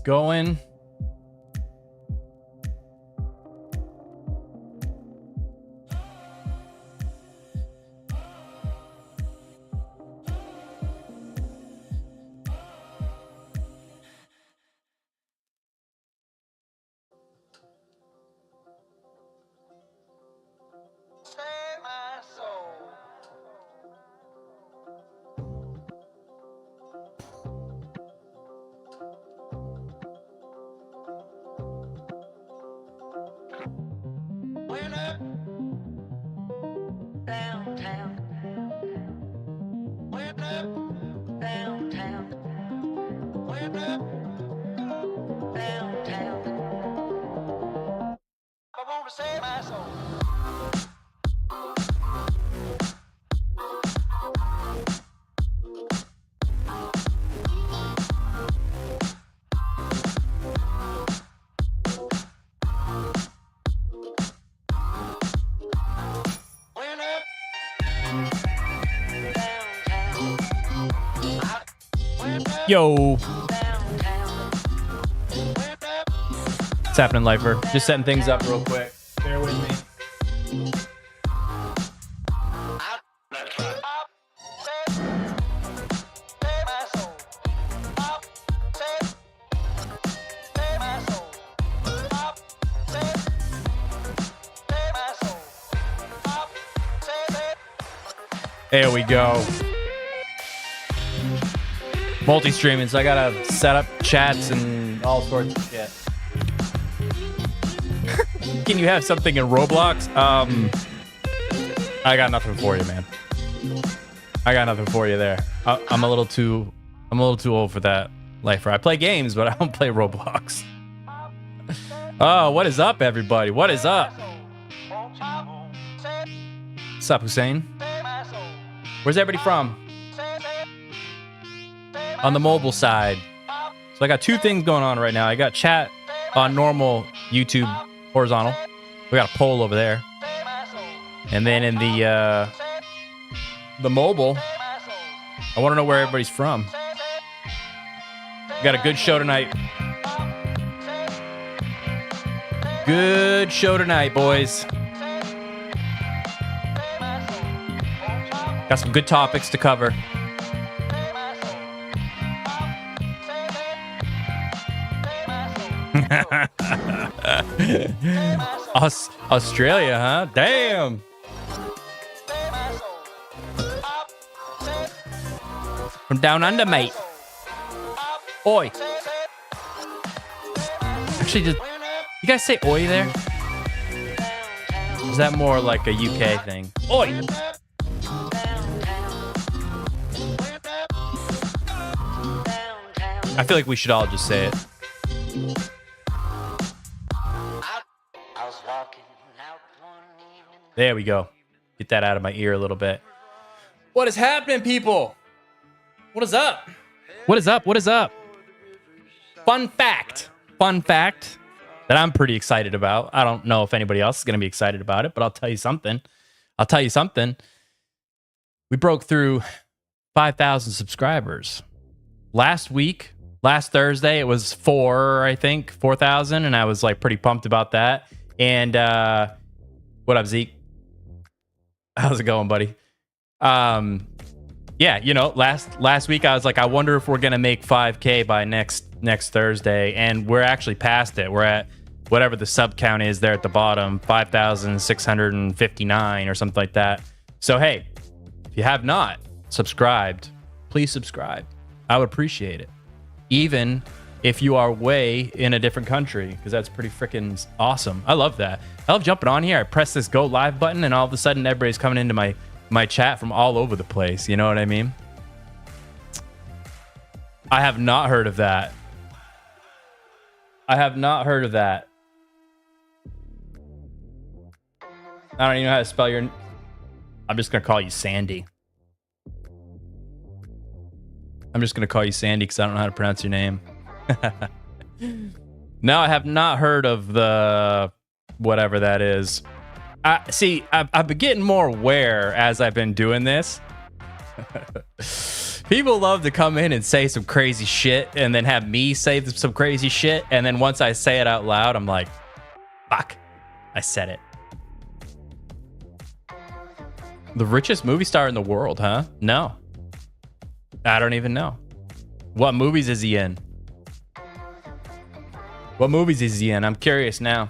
going. Yo. What's happening, Lifer? Just setting things up real quick. Bear with me. There we go. Multi-streaming, so I gotta set up chats and all sorts of shit. Can you have something in Roblox? I got nothing for you, man. I got nothing for you there. I'm a little too old for that, Lifer. I play games, but I don't play Roblox. Oh, what is up, everybody? What is up? What's up, Hussein? Where's everybody from? On the mobile side. So I got two things going on right now. I got chat on normal YouTube horizontal. We got a poll over there. And then in the mobile, I want to know where everybody's from. We got a good show tonight. Good show tonight, boys. Got some good topics to cover. Australia, huh? Damn. From down under, mate. Oi. Actually, you guys say oi there? Is that more like a UK thing? Oi. I feel like we should all just say it. There we go. Get that out of my ear a little bit. What is happening, people? What is up? What is up? What is up? Fun fact that I'm pretty excited about. I don't know if anybody else is going to be excited about it, but I'll tell you something. We broke through 5,000 subscribers. Last Thursday, it was 4,000, and I was like pretty pumped about that. And what up, Zeke? How's it going, buddy? Yeah, you know, last week I was like, I wonder if we're gonna make 5K by next Thursday, and we're actually past it. We're at whatever the sub count is there at the bottom, 5,659 or something like that. So hey, if you have not subscribed, please subscribe. I would appreciate it, even if you are way in a different country, because that's pretty freaking awesome. I love that. I love jumping on here. I press this go live button, and all of a sudden everybody's coming into my chat from all over the place. You know what I mean? I have not heard of that. I don't even know how to spell your... I'm just going to call you Sandy. Because I don't know how to pronounce your name. No, I have not heard of the whatever that is. I've been getting more aware as I've been doing this. People love to come in and say some crazy shit and then have me say some crazy shit. And then once I say it out loud, I'm like, fuck, I said it. The richest movie star in the world, huh? No. I don't even know. What movies is he in? What movies is he in? I'm curious now.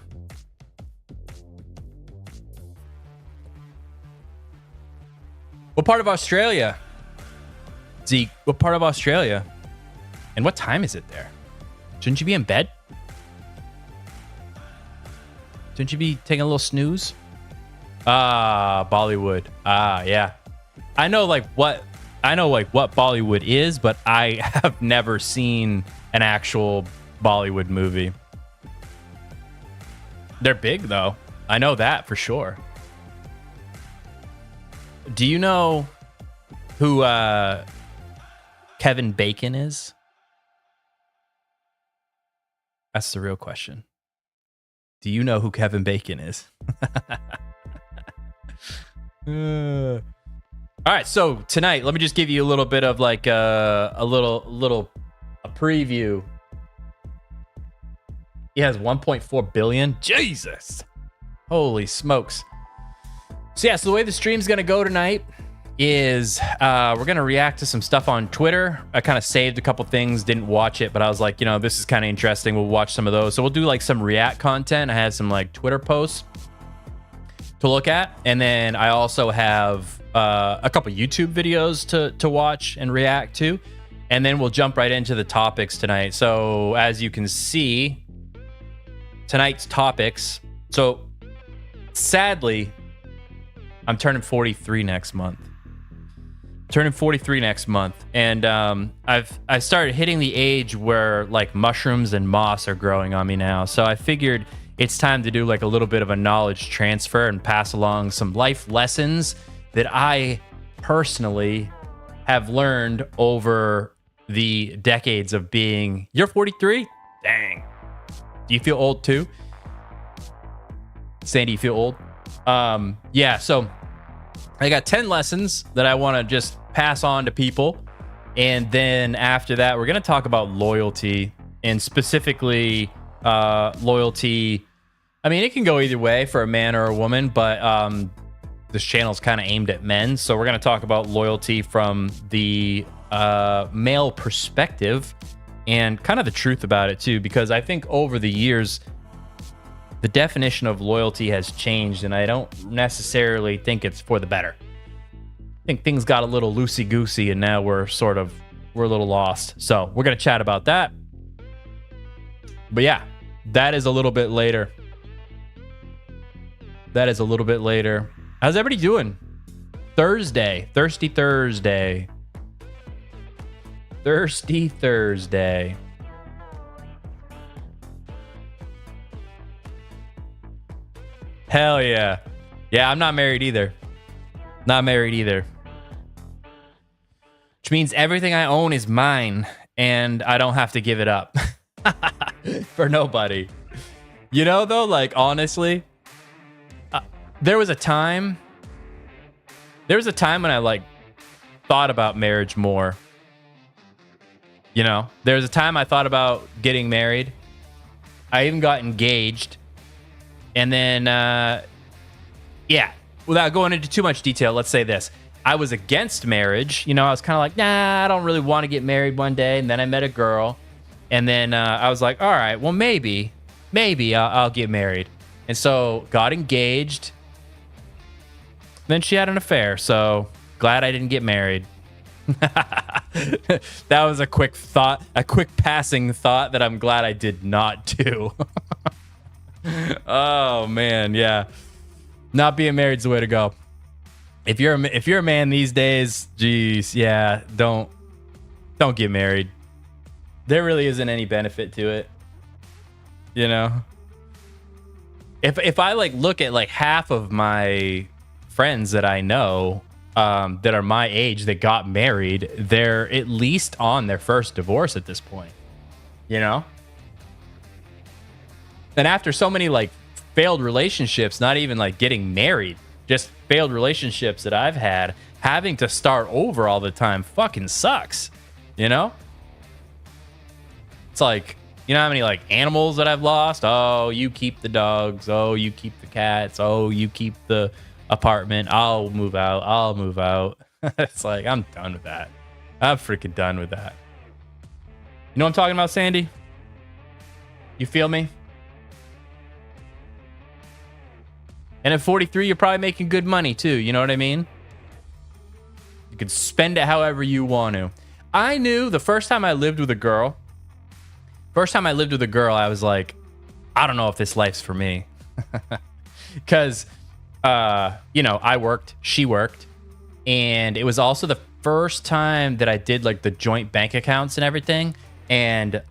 What part of Australia? Zeke, what part of Australia? And what time is it there? Shouldn't you be in bed? Shouldn't you be taking a little snooze? Ah, Bollywood. Ah, yeah. I know what Bollywood is, but I have never seen an actual Bollywood movie. They're big though. I know that for sure. Do you know who Kevin Bacon is? That's the real question. Do you know who Kevin Bacon is? All right, so tonight, let me just give you a little bit of like a preview. He has 1.4 billion. Jesus. Holy smokes. So yeah, so the way the stream's gonna go tonight is we're gonna react to some stuff on Twitter. I kind of saved a couple things, didn't watch it, but I was like, this is kind of interesting. We'll watch some of those. So we'll do like some react content. I have some like Twitter posts to look at, and then I also have a couple YouTube videos to watch and react to, and then we'll jump right into the topics tonight. So as you can see, tonight's topics. So sadly, I'm turning 43 next month. And I started hitting the age where like mushrooms and moss are growing on me now. So I figured it's time to do like a little bit of a knowledge transfer and pass along some life lessons that I personally have learned over the decades of being. You're 43? Dang. Do you feel old too? Sandy, you feel old? Yeah, so I got 10 lessons that I want to just pass on to people. And then after that, we're going to talk about loyalty, and specifically loyalty. I mean, it can go either way for a man or a woman, but this channel is kind of aimed at men. So we're going to talk about loyalty from the male perspective and kind of the truth about it too, because I think over the years, the definition of loyalty has changed, and I don't necessarily think it's for the better. I think things got a little loosey-goosey, and now we're a little lost. So we're going to chat about that. But yeah, that is a little bit later. How's everybody doing? Thursday. Thirsty Thursday. Hell yeah. Yeah, I'm not married either. Which means everything I own is mine, and I don't have to give it up for nobody. Though, like, honestly, there was a time when I like thought about marriage more. There was a time I thought about getting married. I even got engaged. And then, without going into too much detail, let's say this. I was against marriage. I was kind of like, nah, I don't really want to get married one day. And then I met a girl. And then I was like, all right, well, maybe I'll get married. And so got engaged. Then she had an affair. So glad I didn't get married. That was a quick passing thought that I'm glad I did not do. Oh man, yeah. Not being married is the way to go. If you're a man these days, geez, yeah, don't get married. There really isn't any benefit to it. If I like look at like half of my friends that I know that are my age that got married, they're at least on their first divorce at this point. And after so many like failed relationships, not even like getting married, just failed relationships that I've had, having to start over all the time fucking sucks, you know? It's like, you know how many like animals that I've lost? Oh, you keep the dogs. Oh, you keep the cats. Oh, you keep the apartment. I'll move out. I'll move out. It's like, I'm done with that. I'm freaking done with that. You know what I'm talking about, Sandy? You feel me? And at 43, you're probably making good money too. You know what I mean? You can spend it however you want to. I knew the first time I lived with a girl, I was like, I don't know if this life's for me. Because, you know, I worked, she worked. And it was also the first time that I did like the joint bank accounts and everything. And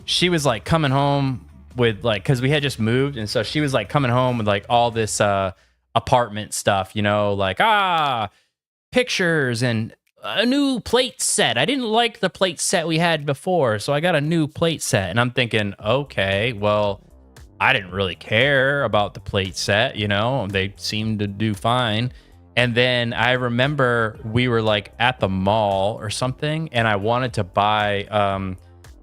she was like coming home with like, because we had just moved. And so she was like coming home with like all this apartment stuff, you know, like, pictures and a new plate set. I didn't like the plate set we had before, so I got a new plate set. And I'm thinking, okay, well, I didn't really care about the plate set, you know, they seemed to do fine. And then I remember we were like at the mall or something, and I wanted to buy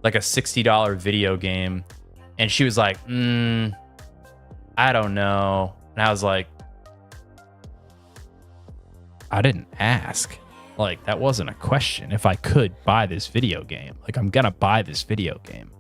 like a $60 video game. And she was like, I don't know. And I was like, I didn't ask. Like, that wasn't a question. If I could buy this video game, like, I'm gonna buy this video game.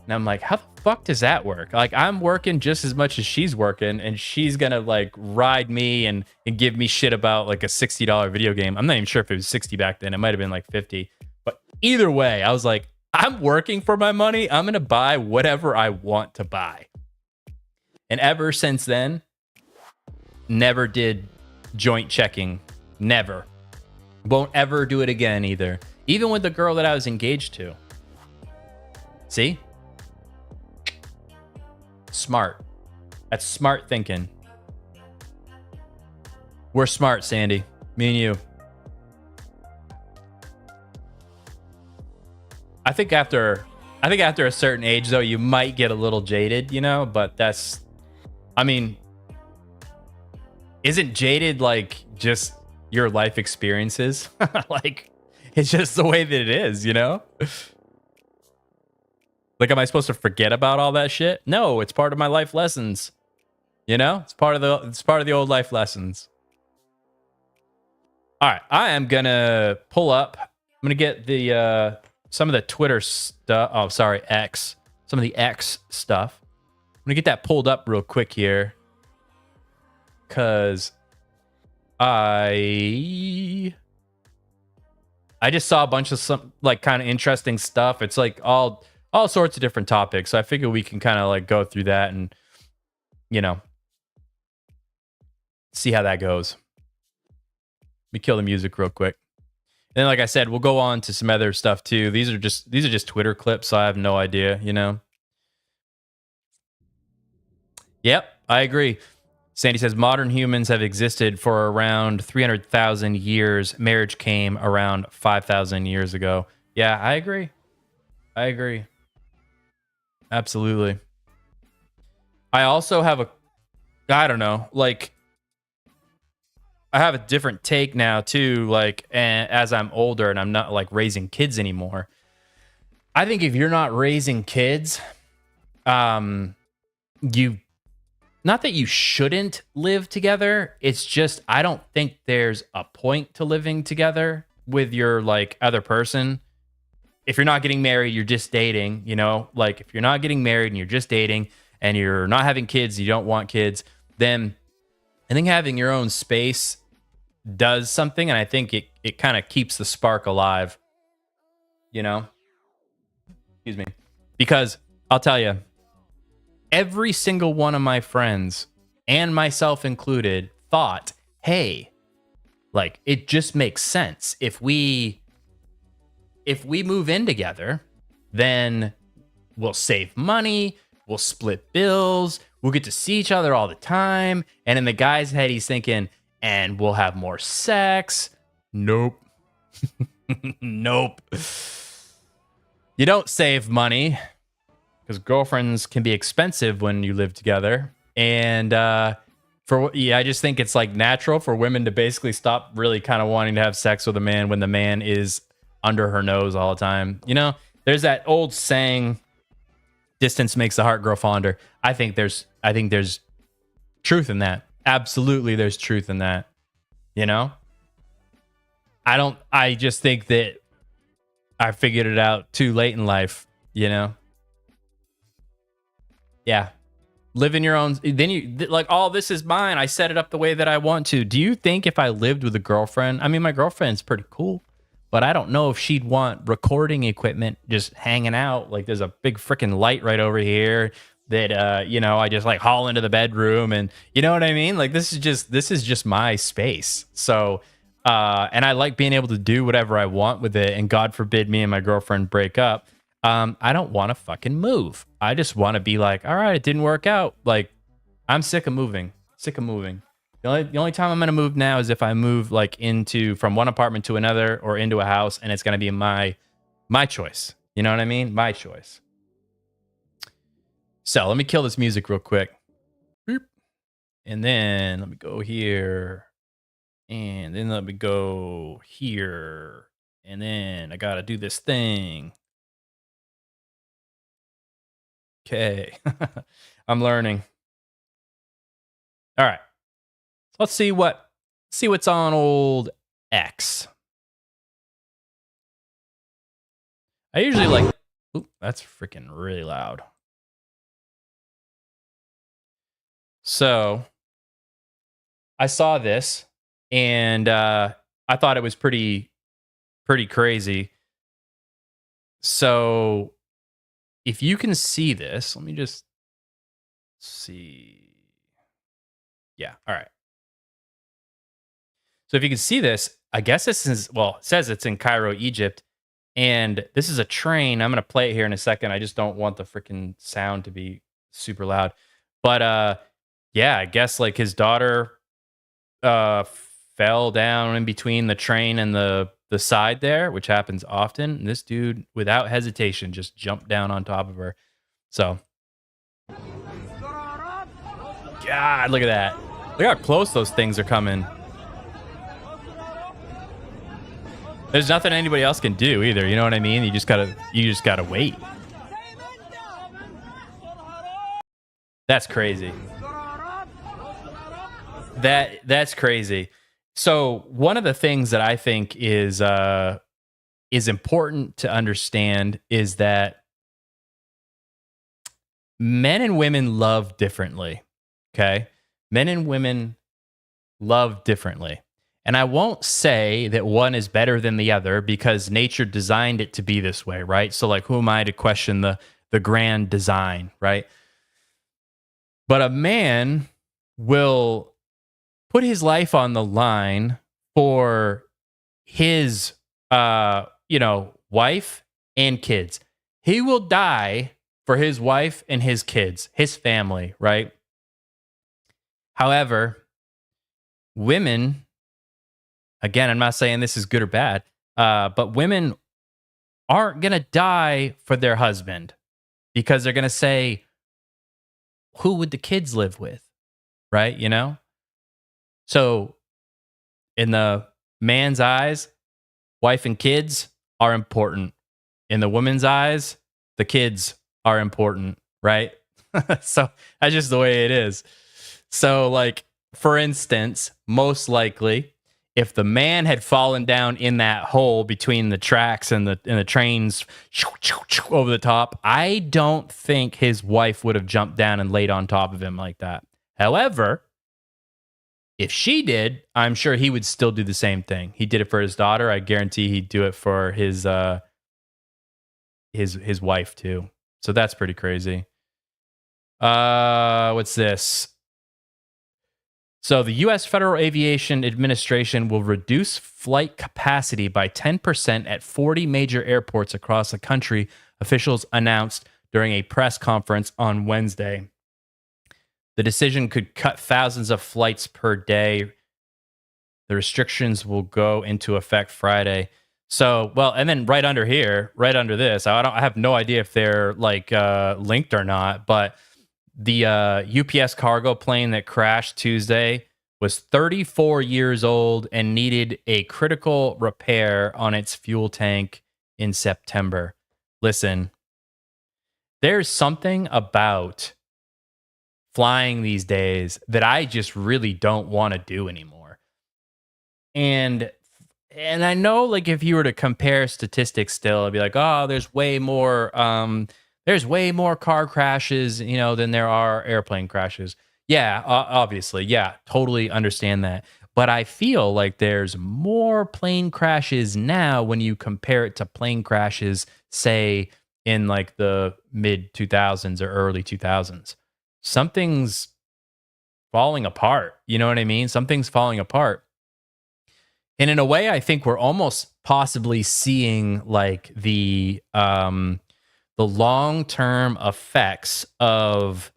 And I'm like, how the fuck does that work? Like, I'm working just as much as she's working, and she's gonna like ride me and give me shit about like a $60 video game. I'm not even sure if it was 60 back then. It might have been like 50. But either way, I was like, I'm working for my money. I'm gonna buy whatever I want to buy. And ever since then, never did joint checking. Never. Won't ever do it again either. Even with the girl that I was engaged to. See? Smart. That's smart thinking. We're smart, Sandy. Me and you. I think after a certain age, though, you might get a little jaded, you know? But that's... I mean... Isn't jaded like just your life experiences? Like, it's just the way that it is, you know? Like, am I supposed to forget about all that shit? No, it's part of my life lessons. You know? It's part of the old life lessons. All right, I am gonna pull up. I'm gonna get the some of the Twitter stuff. Oh, sorry, X. Some of the X stuff. I'm gonna get that pulled up real quick here. Cause I just saw a bunch of some like kind of interesting stuff. It's like all sorts of different topics. So I figure we can kind of like go through that and, you know, see how that goes. Let me kill the music real quick. And then, like I said, we'll go on to some other stuff too. These are just Twitter clips, so I have no idea, you know. Yep, I agree. Sandy says, modern humans have existed for around 300,000 years. Marriage came around 5,000 years ago. Yeah, I agree. Absolutely. I also have I don't know, like, I have a different take now too, like, as I'm older and I'm not like raising kids anymore. I think if you're not raising kids, not that you shouldn't live together. It's just, I don't think there's a point to living together with your like other person. If you're not getting married, you're just dating, you know, like if you're not getting married and you're just dating and you're not having kids, you don't want kids, then I think having your own space does something. And I think it kind of keeps the spark alive, you know, excuse me, because I'll tell you, every single one of my friends, and myself included, thought, hey, like, it just makes sense. If we move in together, then we'll save money, we'll split bills, we'll get to see each other all the time. And in the guy's head, he's thinking, and we'll have more sex. Nope. Nope. You don't save money. Because girlfriends can be expensive when you live together. And I just think it's like natural for women to basically stop really kind of wanting to have sex with a man when the man is under her nose all the time. You know, there's that old saying, distance makes the heart grow fonder. I think there's truth in that. Absolutely, there's truth in that. You know? I just think that I figured it out too late in life, you know? Yeah. Live in your own, then you like, oh, this is mine. I set it up the way that I want to. Do you think if I lived with a girlfriend, I mean, my girlfriend's pretty cool, but I don't know if she'd want recording equipment just hanging out. Like there's a big freaking light right over here that, you know, I just like haul into the bedroom and you know what I mean? Like this is just my space. So, and I like being able to do whatever I want with it. And God forbid me and my girlfriend break up. I don't want to fucking move. I just want to be like, all right, it didn't work out. Like, I'm sick of moving. The only time I'm gonna move now is if I move like from one apartment to another or into a house, and it's gonna be my choice. You know what I mean? My choice. So let me kill this music real quick. Boop. And then let me go here. And then let me go here. And then I gotta do this thing. Okay. I'm learning. All right. So let's see what's on old X. I usually like, ooh, that's freaking really loud. So I saw this and I thought it was pretty crazy. So if you can see this, let me just see. Yeah, all right. So if you can see this, I guess this is, well, it says it's in Cairo, Egypt. And this is a train. I'm going to play it here in a second. I just don't want the freaking sound to be super loud. But yeah, I guess like his daughter fell down in between the train and the side there, which happens often. And this dude, without hesitation, just jumped down on top of her. So, God, look at that. Look how close those things are coming. There's nothing anybody else can do either. You know what I mean? You just gotta wait. That's crazy. That's crazy. So one of the things that I think is important to understand is that men and women love differently. Okay? Men and women love differently. And I won't say that one is better than the other because nature designed it to be this way, right? So like who am I to question the grand design, right? But a man will put his life on the line for his wife and kids. He will die for his wife and his kids, his family, right? However, women, again, I'm not saying this is good or bad, but women aren't going to die for their husband because they're going to say, who would the kids live with? Right? You know? So in the man's eyes, wife and kids are important. In the woman's eyes, the kids are important, right? So that's just the way it is. So like, for instance, most likely, if the man had fallen down in that hole between the tracks and the trains over the top, I don't think his wife would have jumped down and laid on top of him like that. However, if she did, I'm sure he would still do the same thing. He did it for his daughter. I guarantee he'd do it for his wife too. So that's pretty crazy. What's this? So the U.S. Federal Aviation Administration will reduce flight capacity by 10% at 40 major airports across the country, officials announced during a press conference on Wednesday. The decision could cut thousands of flights per day. The restrictions will go into effect Friday. So, well, and then right under here, right under this, I have no idea if they're like linked or not, but the UPS cargo plane that crashed Tuesday was 34 years old and needed a critical repair on its fuel tank in September. Listen, there's something about flying these days that I just really don't want to do anymore. And I know, like, if you were to compare statistics still, I'd be like, oh, there's way more car crashes, than there are airplane crashes. Yeah, obviously. Yeah, totally understand that. But I feel like there's more plane crashes now when you compare it to plane crashes, say, in like the mid 2000s or early 2000s. Something's falling apart. You know what I mean? Something's falling apart. And in a way, I think we're almost possibly seeing like the long-term effects of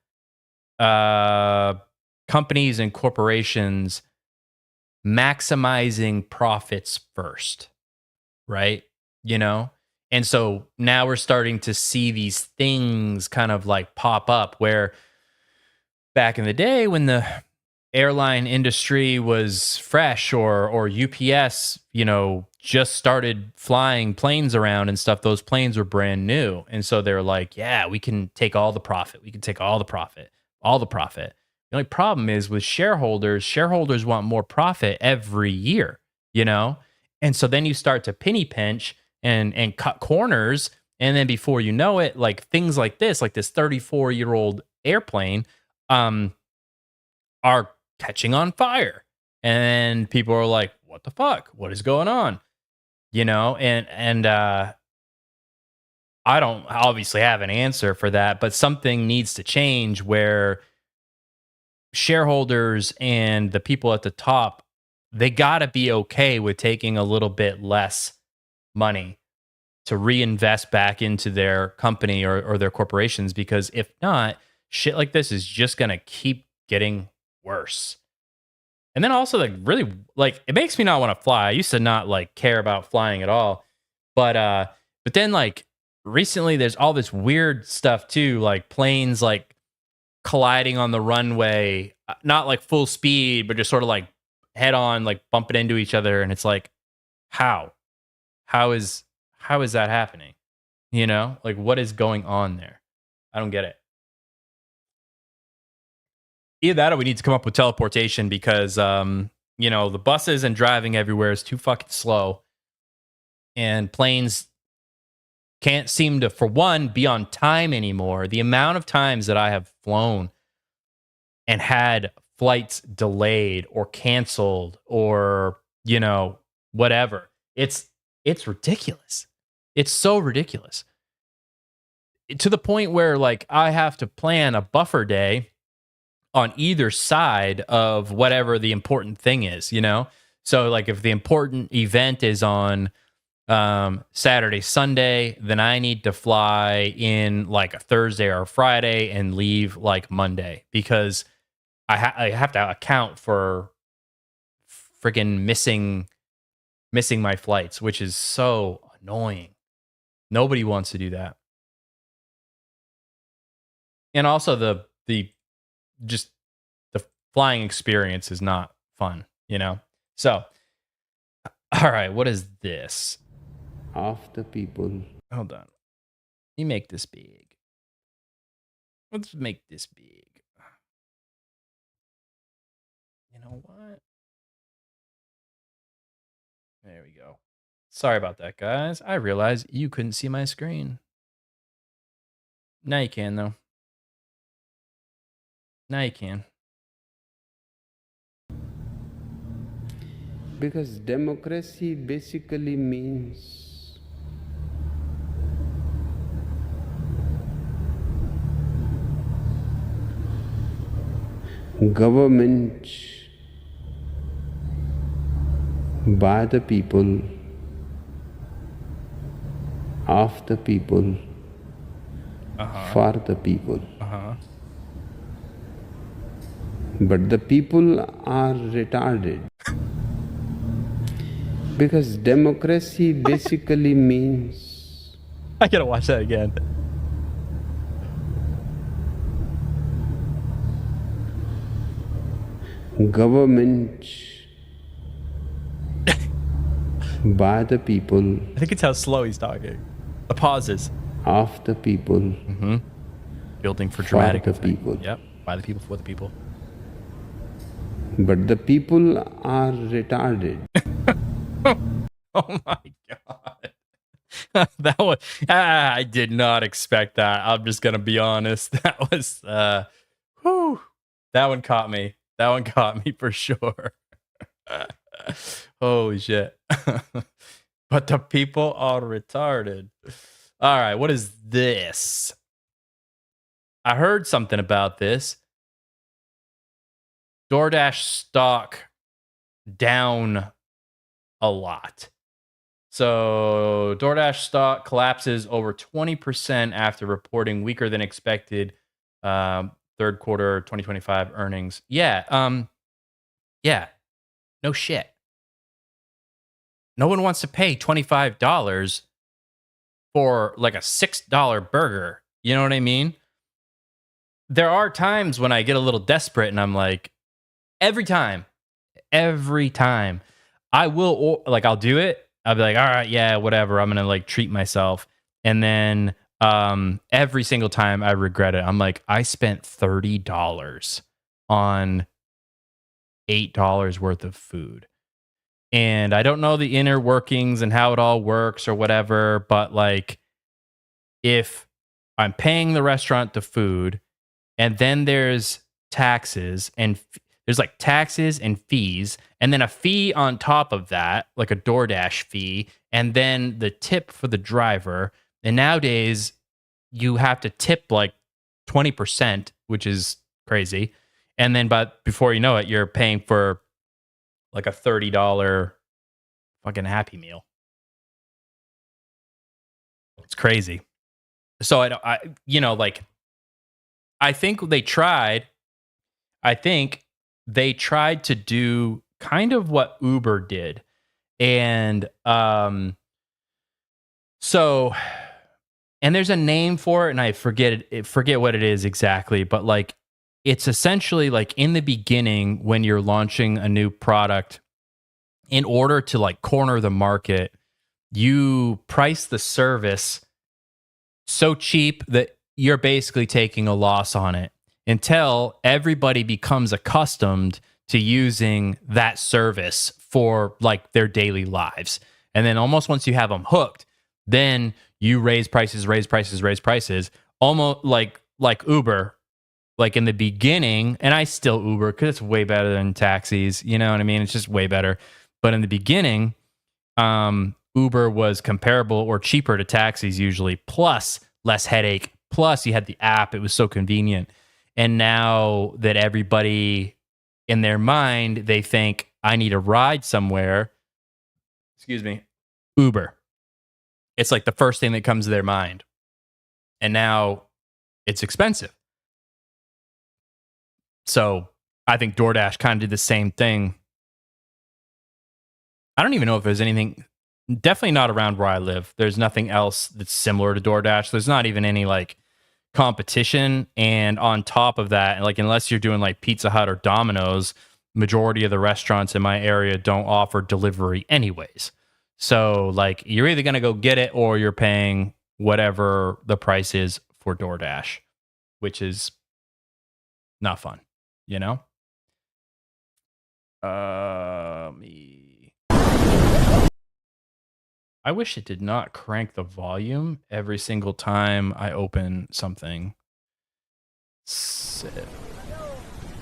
companies and corporations maximizing profits first, right? And so now we're starting to see these things kind of like pop up where back in the day when the airline industry was fresh, or UPS, just started flying planes around and stuff, those planes were brand new. And so they're like, yeah, we can take all the profit. We can take all the profit. The only problem is with shareholders want more profit every year, And so then you start to penny pinch and cut corners. And then before you know it, like things like this 34-year-old airplane, are catching on fire, and people are like, what the fuck, what is going on? And I don't obviously have an answer for that, but something needs to change where shareholders and the people at the top, they got to be okay with taking a little bit less money to reinvest back into their company or their corporations, because if not, shit like this is just going to keep getting worse. And then also, like, really, like, it makes me not want to fly. I used to not like care about flying at all, but then like recently there's all this weird stuff too, like planes like colliding on the runway, not like full speed, but just sort of like head on, like bumping into each other, and it's like, how is that happening? Like, what is going on there? I don't get it. Either that or we need to come up with teleportation, because the buses and driving everywhere is too fucking slow, and planes can't seem to, for one, be on time anymore. The amount of times that I have flown and had flights delayed or canceled or whatever, it's ridiculous. It's so ridiculous, to the point where like I have to plan a buffer day on either side of whatever the important thing is, So like if the important event is on Saturday, Sunday, then I need to fly in like a Thursday or a Friday and leave like Monday, because I have to account for friggin' missing my flights, which is so annoying. Nobody wants to do that. And also the flying experience is not fun, So, all right, what is this? Of the people. Hold on. Let me make this big. Let's make this big. You know what? There we go. Sorry about that, guys. I realized you couldn't see my screen. Now you can, though. Now you can. Because democracy basically means government by the people, of the people, for the people. But the people are retarded. Because democracy basically means I gotta watch that again. government by the people, I think it's how slow he's talking. The pauses. of the people, Building for for dramatic the effect. people. Yep. By the people, for the people. But the people are retarded. Oh my god. That one, I did not expect that. I'm just gonna be honest. That was whew, that one caught me. That one caught me for sure. Holy shit. But the people are retarded. All right, what is this? I heard something about this. DoorDash stock down a lot. So DoorDash stock collapses over 20% after reporting weaker than expected third quarter 2025 earnings. Yeah, no shit. No one wants to pay $25 for like a $6 burger. You know what I mean? There are times when I get a little desperate and I'm like, every time, I will, like, I'll do it. I'll be like, all right, yeah, whatever. I'm going to like treat myself. And then every single time I regret it. I'm like, I spent $30 on $8 worth of food. And I don't know the inner workings and how it all works or whatever, but like, if I'm paying the restaurant the food and then there's taxes and there's like taxes and fees and then a fee on top of that, like a DoorDash fee, and then the tip for the driver. And nowadays you have to tip like 20%, which is crazy. And then, but before you know it, you're paying for like a $30 fucking Happy Meal. It's crazy. So I like, I think they tried to do kind of what Uber did. And so, and there's a name for it and I forget what it is exactly, but like, it's essentially like in the beginning when you're launching a new product, in order to like corner the market, you price the service so cheap that you're basically taking a loss on it until everybody becomes accustomed to using that service for like their daily lives. And then almost once you have them hooked, then you raise prices, almost like Uber. Like in the beginning, and I still Uber because it's way better than taxis. You know what I mean? It's just way better. But in the beginning, Uber was comparable or cheaper to taxis usually, plus less headache, plus you had the app. It was so convenient. And now that everybody in their mind, they think, I need a ride somewhere. Excuse me. Uber. It's like the first thing that comes to their mind. And now it's expensive. So I think DoorDash kind of did the same thing. I don't even know if there's anything, definitely not around where I live. There's nothing else that's similar to DoorDash. There's not even any like competition. And on top of that, like unless you're doing like Pizza Hut or Domino's, majority of the restaurants in my area don't offer delivery anyways. So like you're either going to go get it or you're paying whatever the price is for DoorDash, which is not fun. You know? Me. I wish it did not crank the volume every single time I open something. This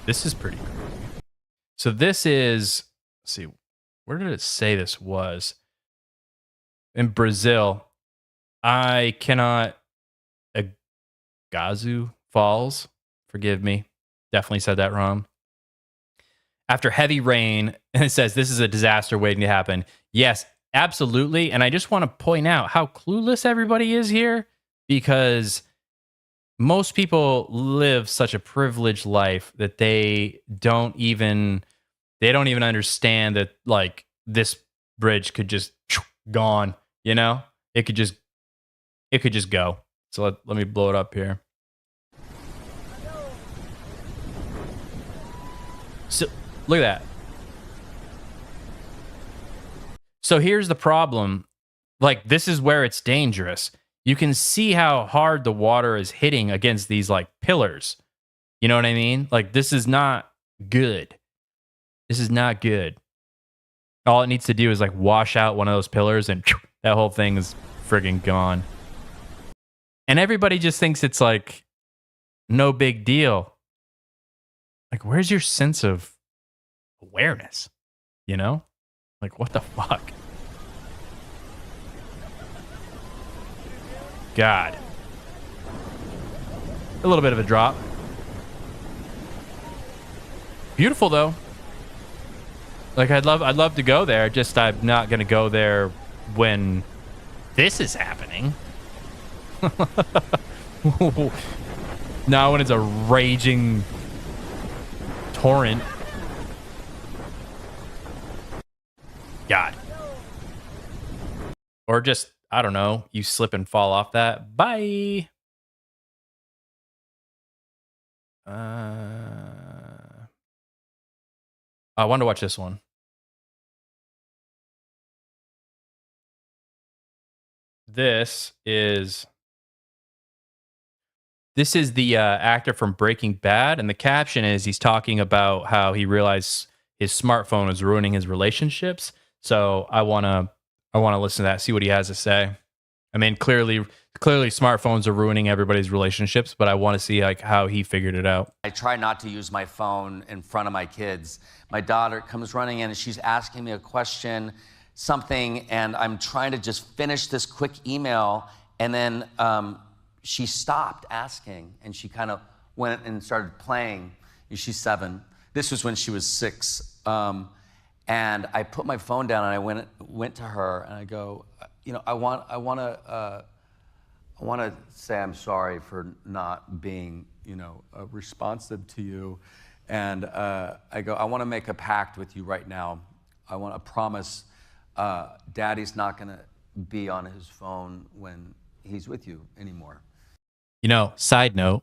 is pretty cool. So this is, let's see, where did it say this was? In Brazil. I cannot, Iguazu Falls, forgive me. Definitely said that wrong. After heavy rain, and it says this is a disaster waiting to happen. Yes, absolutely. And I just want to point out how clueless everybody is here, because most people live such a privileged life that they don't even understand that like this bridge could just gone, you know? It could just go. So let me blow it up here. Look at that. So here's the problem. Like, this is where it's dangerous. You can see how hard the water is hitting against these like pillars. You know what I mean? Like, this is not good. This is not good. All it needs to do is like wash out one of those pillars and that whole thing is friggin' gone. And everybody just thinks it's like no big deal. Like, where's your sense of awareness? You know? Like, what the fuck? God. A little bit of a drop. Beautiful though. Like, I'd love to go there. Just I'm not gonna go there when this is happening. Now when it's a raging torrent. God. Or just, I don't know, you slip and fall off that. Bye. I want to watch this one. This is the actor from Breaking Bad, and the caption is he's talking about how he realized his smartphone was ruining his relationships. So I want to listen to that, see what he has to say. I mean, clearly smartphones are ruining everybody's relationships, but I want to see like how he figured it out. I try not to use my phone in front of my kids. My daughter comes running in and she's asking me a question, something, and I'm trying to just finish this quick email, and then she stopped asking and she kind of went and started playing. She's 7. This was when she was 6. And I put my phone down and I went to her and I go, you know, I want to say I'm sorry for not being, you know, responsive to you. And I go, I want to make a pact with you right now. I want to promise Daddy's not going to be on his phone when he's with you anymore. You know, side note,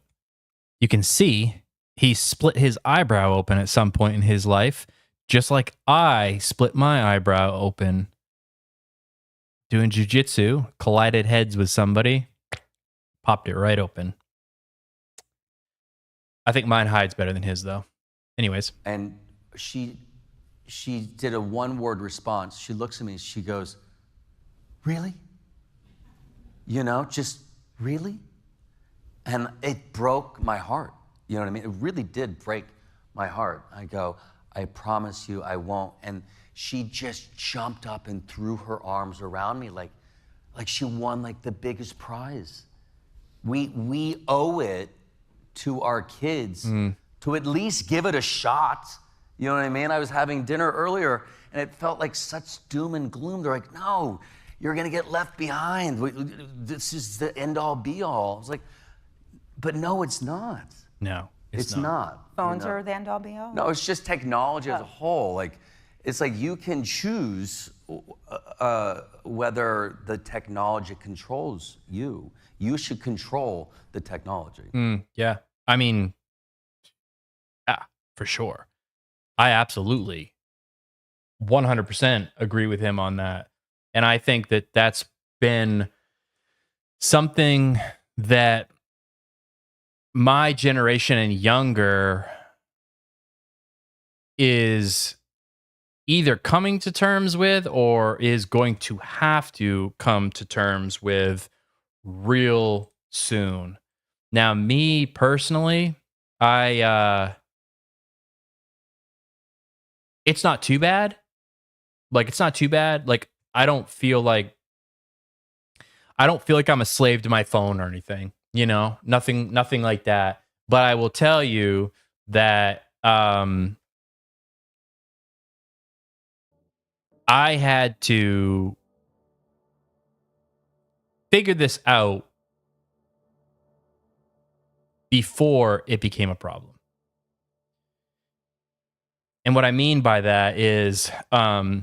you can see he split his eyebrow open at some point in his life, just like I split my eyebrow open doing jujitsu, collided heads with somebody, popped it right open. I think mine hides better than his, though. Anyways. And she did a one-word response. She looks at me, she goes, really? You know, just really? And it broke my heart. You know what I mean? It really did break my heart. I go, I promise you I won't. And she just jumped up and threw her arms around me like she won like the biggest prize. We owe it to our kids to at least give it a shot. You know what I mean? I was having dinner earlier and it felt like such doom and gloom. They're like, no, you're gonna get left behind. This is the end all be all. I was like, but no, it's not. No, it's not. Phones are the end all be all? No, it's just technology as a whole. Like, it's like you can choose whether the technology controls you. You should control the technology. Yeah. I mean, yeah, for sure. I absolutely 100% agree with him on that. And I think that that's been something that my generation and younger is either coming to terms with or is going to have to come to terms with real soon. Now, me personally, it's not too bad. Like, it's not too bad. Like, I don't feel like I'm a slave to my phone or anything, you know, nothing like that. But I will tell you that I had to figure this out before it became a problem. And what I mean by that is I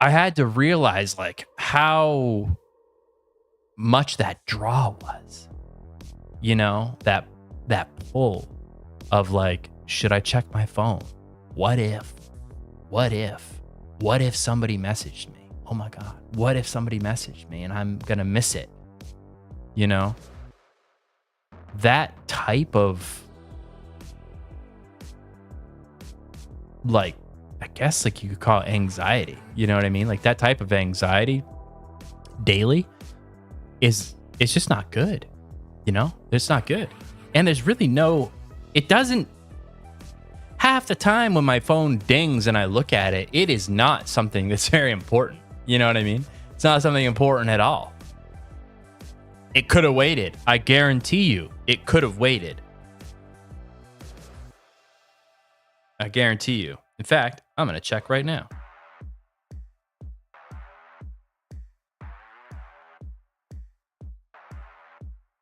had to realize like how much that draw was, you know, that pull. of like, should I check my phone? What if somebody messaged me? Oh my God. What if somebody messaged me and I'm going to miss it? You know, that type of like, I guess like you could call it anxiety. You know what I mean? Like that type of anxiety daily it's just not good. You know, it's not good. And there's really it doesn't, half the time when my phone dings and I look at it, it is not something that's very important. You know what I mean? It's not something important at all. It could have waited. I guarantee you it could have waited. I guarantee you. In fact, I'm going to check right now.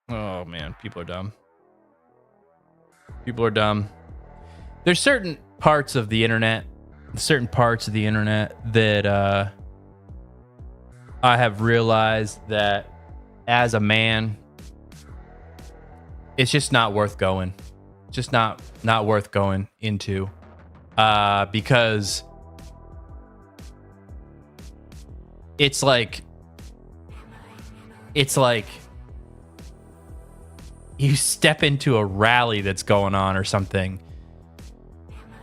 Oh man, people are dumb. People are dumb. There's certain parts of the internet that I have realized that as a man, it's just not worth going. Just not worth going into. Because it's like you step into a rally that's going on or something,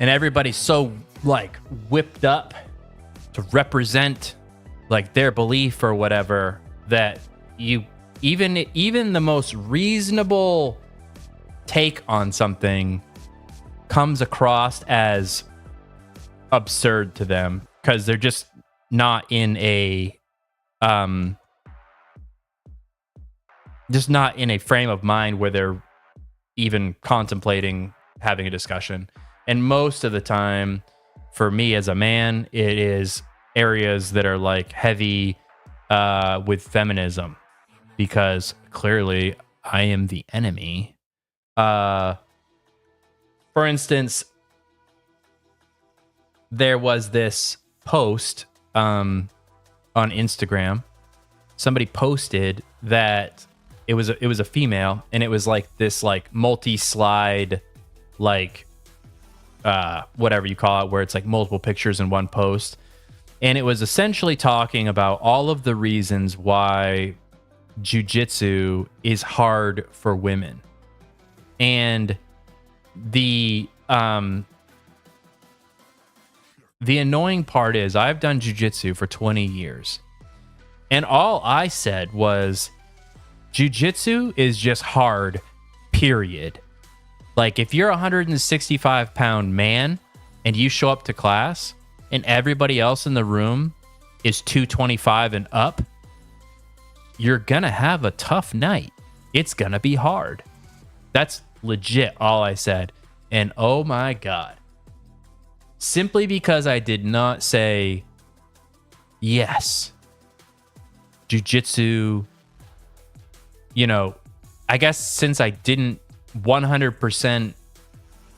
and everybody's so like whipped up to represent like their belief or whatever that you even the most reasonable take on something comes across as absurd to them because they're just not in a frame of mind where they're even contemplating having a discussion. And most of the time for me as a man, it is areas that are like heavy with feminism, because clearly I am the enemy. For instance, there was this post on Instagram. Somebody posted that it was a female, and it was like this like multi-slide, like whatever you call it, where it's like multiple pictures in one post. And it was essentially talking about all of the reasons why jiu-jitsu is hard for women. And the annoying part is I've done jiu-jitsu for 20 years. And all I said was jiu-jitsu is just hard, period. Like if you're a 165-pound man and you show up to class and everybody else in the room is 225 and up, you're gonna have a tough night. It's gonna be hard. That's legit all I said. And oh my God. Simply because I did not say, yes, jiu-jitsu, you know, I guess since I didn't 100%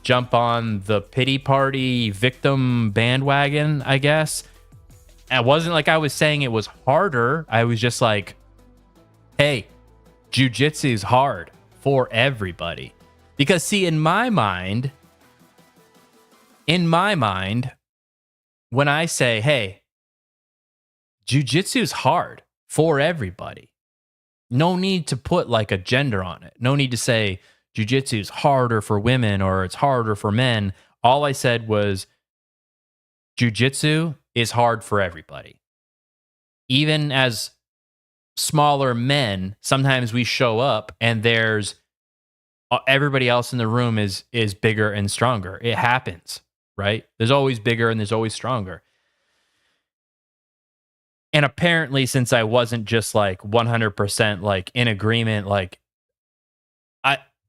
jump on the pity party victim bandwagon, I guess. It wasn't like I was saying it was harder. I was just like, hey, jiu-jitsu is hard for everybody. Because see, in my mind, when I say, hey, jiu-jitsu is hard for everybody, no need to put like a gender on it. No need to say jiu-jitsu is harder for women or it's harder for men. All I said was jiu-jitsu is hard for everybody. Even as smaller men, sometimes we show up and there's everybody else in the room is bigger and stronger. It happens, right? There's always bigger and there's always stronger. And apparently, since I wasn't just like 100% like in agreement, like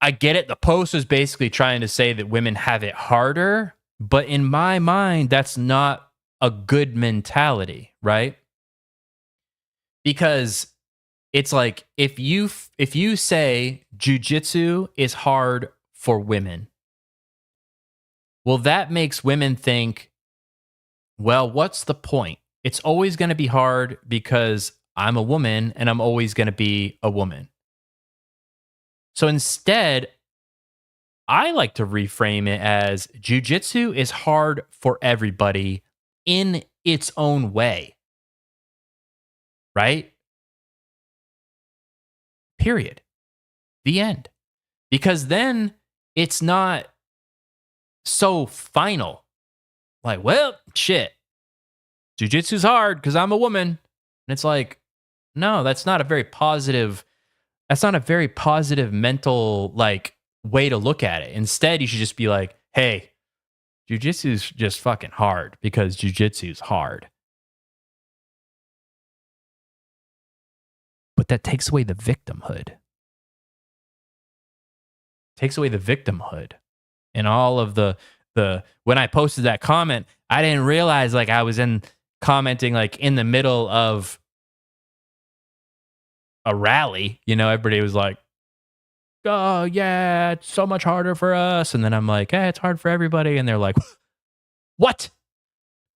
I get it. The post was basically trying to say that women have it harder, but in my mind, that's not a good mentality, right? Because it's like if you say jiu-jitsu is hard for women, well, that makes women think, well, what's the point? It's always going to be hard because I'm a woman and I'm always going to be a woman. So instead, I like to reframe it as jujitsu is hard for everybody in its own way, right? Period. The end. Because then it's not so final. Like, well, shit, jujitsu's hard because I'm a woman. And it's like, no, that's not a very positive mental like way to look at it. Instead, you should just be like, hey, jujitsu's just fucking hard because jujitsu's hard. But that takes away the victimhood. And all of the when I posted that comment, I didn't realize like I was commenting like in the middle of a rally. You know, everybody was like, oh yeah, it's so much harder for us. And then I'm like, hey, it's hard for everybody. And they're like, what?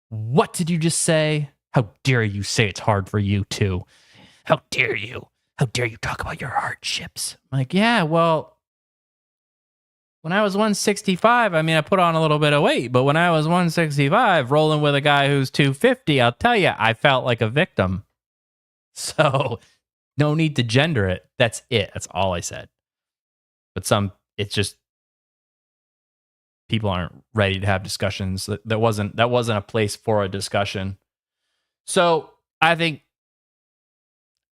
What did you just say? How dare you say it's hard for you too? How dare you? How dare you talk about your hardships? I'm like, yeah, well, when I was 165, I mean, I put on a little bit of weight, but when I was 165, rolling with a guy who's 250, I'll tell you, I felt like a victim. So no need to gender it. That's it. That's all I said. But it's just people aren't ready to have discussions. That wasn't a place for a discussion. So I think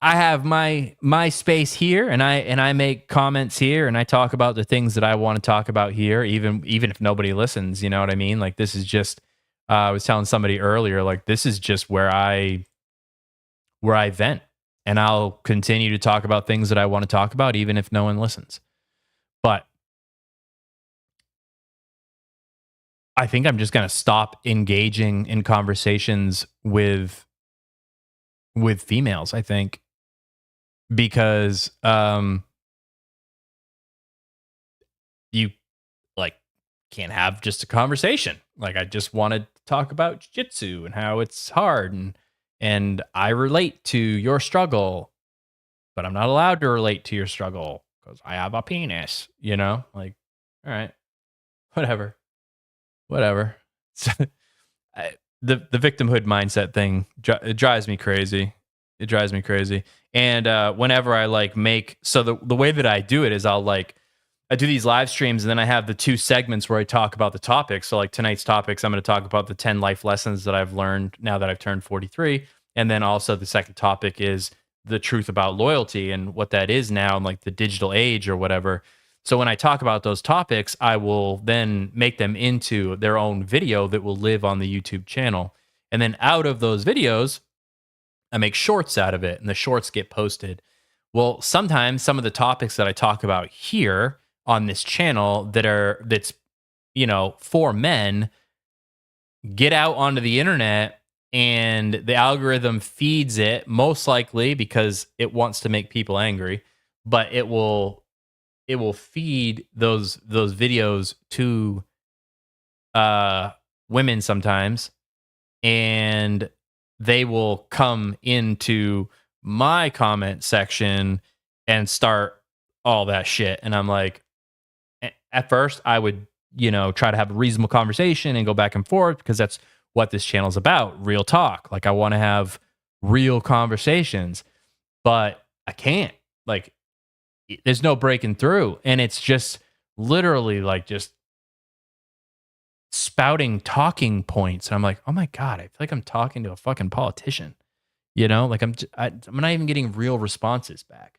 I have my space here, and I make comments here, and I talk about the things that I want to talk about here, even if nobody listens. You know what I mean? Like, this is just. I was telling somebody earlier, like, this is just where I vent, and I'll continue to talk about things that I want to talk about, even if no one listens. But I think I'm just going to stop engaging in conversations with females. I think. Because you like can't have just a conversation. Like, I just wanted to talk about jiu-jitsu and how it's hard, and I relate to your struggle, but I'm not allowed to relate to your struggle because I have a penis, you know? Like, all right, whatever. The victimhood mindset thing, it drives me crazy. And whenever I the way that I do it is I do these live streams, and then I have the two segments where I talk about the topics. So like tonight's topics, I'm going to talk about the 10 life lessons that I've learned now that I've turned 43. And then also the second topic is the truth about loyalty and what that is now in like the digital age or whatever. So when I talk about those topics, I will then make them into their own video that will live on the YouTube channel. And then out of those videos, I make shorts out of it, and the shorts get posted. Well, sometimes some of the topics that I talk about here on this channel that's for men get out onto the internet, and the algorithm feeds it, most likely because it wants to make people angry, but it will feed those videos to women sometimes, and they will come into my comment section and start all that shit. And I'm like, at first I would, try to have a reasonable conversation and go back and forth, because that's what this channel is about. Real talk. Like, I want to have real conversations, but I can't. Like, there's no breaking through. And it's just literally like just spouting talking points, and I'm like, oh my god, I feel like I'm talking to a fucking politician, like I'm not even getting real responses back.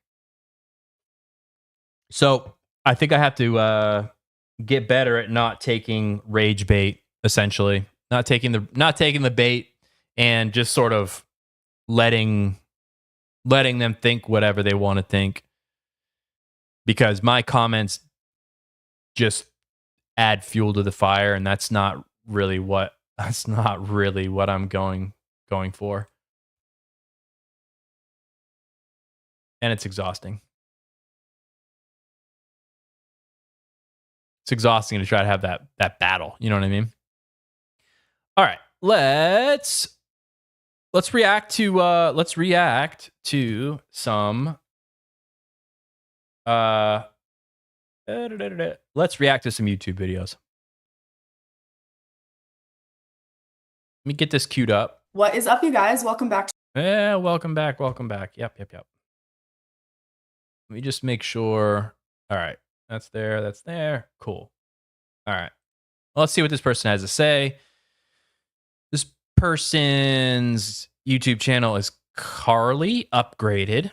So I think I have to get better at not taking rage bait, essentially not taking the bait, and just sort of letting them think whatever they want to think, because my comments just add fuel to the fire, and that's not really what I'm going for. And it's exhausting. It's exhausting to try to have that battle, you know what I mean? All right, let's react to some let's react to some YouTube videos. Let me get this queued up. What is up, you guys? Welcome back. Yeah, welcome back. Welcome back. Yep. Let me just make sure. All right. That's there. That's there. Cool. All right. Well, let's see what this person has to say. This person's YouTube channel is Carly Upgraded.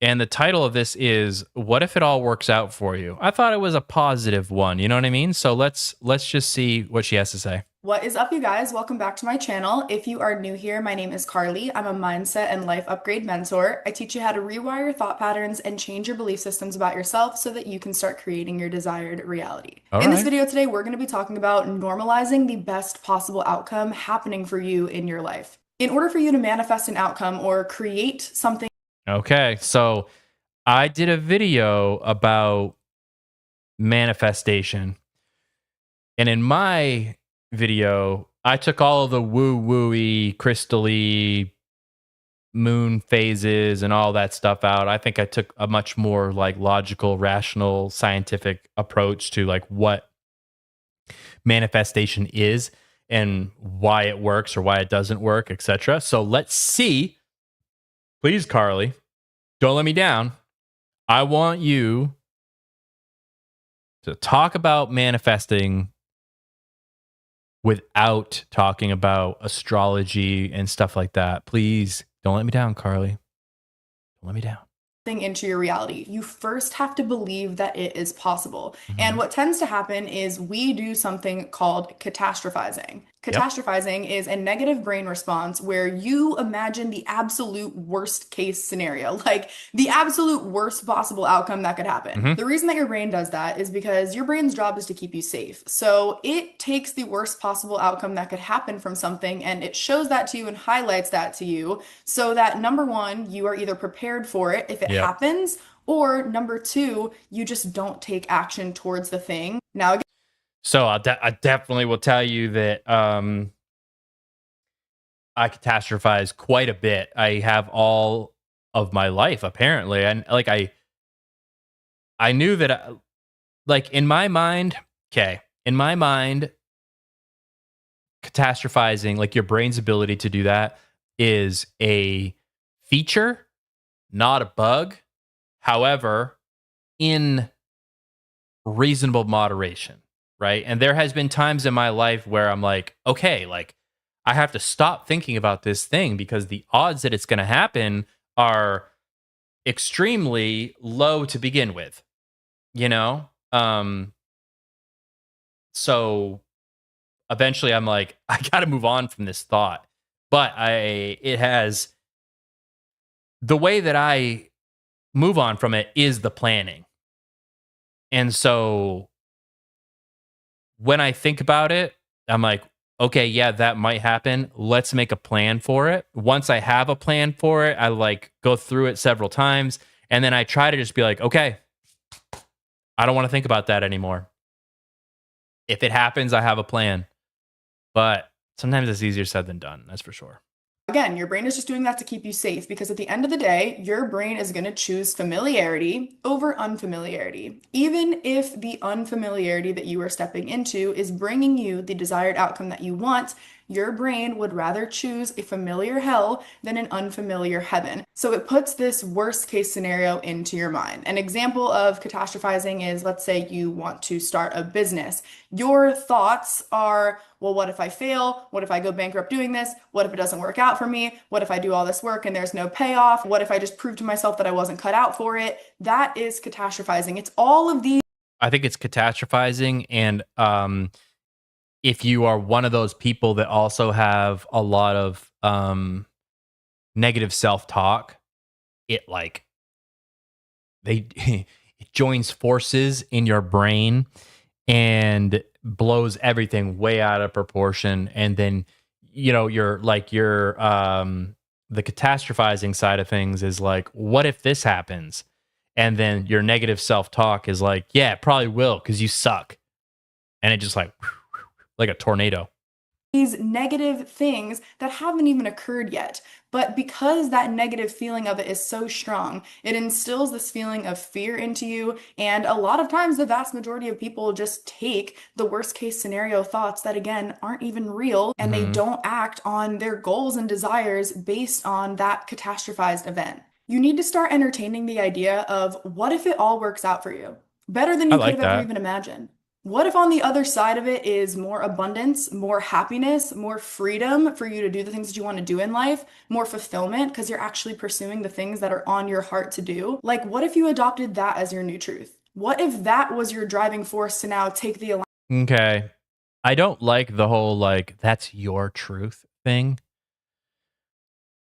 And the title of this is "What if it all works out for you?" I thought it was a positive one. You know what I mean? So let's just see what she has to say. What is up, you guys? Welcome back to my channel. If you are new here, my name is Carly. I'm a mindset and life upgrade mentor. I teach you how to rewire your thought patterns and change your belief systems about yourself so that you can start creating your desired reality. In this video today, we're going to be talking about normalizing the best possible outcome happening for you in your life. In order for you to manifest an outcome or create something. Okay, so I did a video about manifestation. And in my video, I took all of the woo-woo-y, crystal-y, moon phases and all that stuff out. I think I took a much more like logical, rational, scientific approach to like what manifestation is and why it works or why it doesn't work, etc. So let's see. Please, Carly, don't let me down. I want you to talk about manifesting without talking about astrology and stuff like that. Please don't let me down, Carly. Don't let me down. Into your reality. You first have to believe that it is possible. And what tends to happen is we do something called catastrophizing. Catastrophizing is a negative brain response where you imagine the absolute worst case scenario, like the absolute worst possible outcome that could happen. The reason that your brain does that is because your brain's job is to keep you safe. So it takes the worst possible outcome that could happen from something and it shows that to you and highlights that to you so that number one, you are either prepared for it if it happens, or number two, you just don't take action towards the thing. Now, again, so I definitely will tell you that I catastrophize quite a bit. I have all of my life apparently, and like I knew that like in my mind, catastrophizing, like your brain's ability to do that, is a feature, not a bug. However, in reasonable moderation. Right. And there has been times in my life where I'm like, okay, like I have to stop thinking about this thing because the odds that it's going to happen are extremely low to begin with, you know? So eventually I'm like, I got to move on from this thought. But the way that I move on from it is the planning. And so when I think about it, I'm like, okay, yeah, that might happen. Let's make a plan for it. Once I have a plan for it, I like go through it several times. And then I try to just be like, okay, I don't want to think about that anymore. If it happens, I have a plan. But sometimes it's easier said than done. That's for sure. Again, your brain is just doing that to keep you safe because at the end of the day, your brain is going to choose familiarity over unfamiliarity. Even if the unfamiliarity that you are stepping into is bringing you the desired outcome that you want, your brain would rather choose a familiar hell than an unfamiliar heaven. So it puts this worst case scenario into your mind. An example of catastrophizing is, let's say you want to start a business. Your thoughts are, well, what if I fail? What if I go bankrupt doing this? What if it doesn't work out for me? What if I do all this work and there's no payoff? What if I just prove to myself that I wasn't cut out for it? That is catastrophizing. It's all of these. I think it's catastrophizing. And if you are one of those people that also have a lot of negative self-talk, it it joins forces in your brain and blows everything way out of proportion. And then, you know, the catastrophizing side of things is like, what if this happens? And then your negative self-talk is like, yeah, it probably will because you suck. And it just like a tornado. These negative things that haven't even occurred yet. But because that negative feeling of it is so strong, it instills this feeling of fear into you. And a lot of times, the vast majority of people just take the worst case scenario thoughts that, again, aren't even real, and they don't act on their goals and desires based on that catastrophized event. You need to start entertaining the idea of what if it all works out for you? Better than I you could like have ever that. even imagined. What if on the other side of it is more abundance, more happiness, more freedom for you to do the things that you want to do in life, more fulfillment because you're actually pursuing the things that are on your heart to do? Like, what if you adopted that as your new truth? What if that was your driving force to now take the Okay. I don't like the whole like that's your truth thing.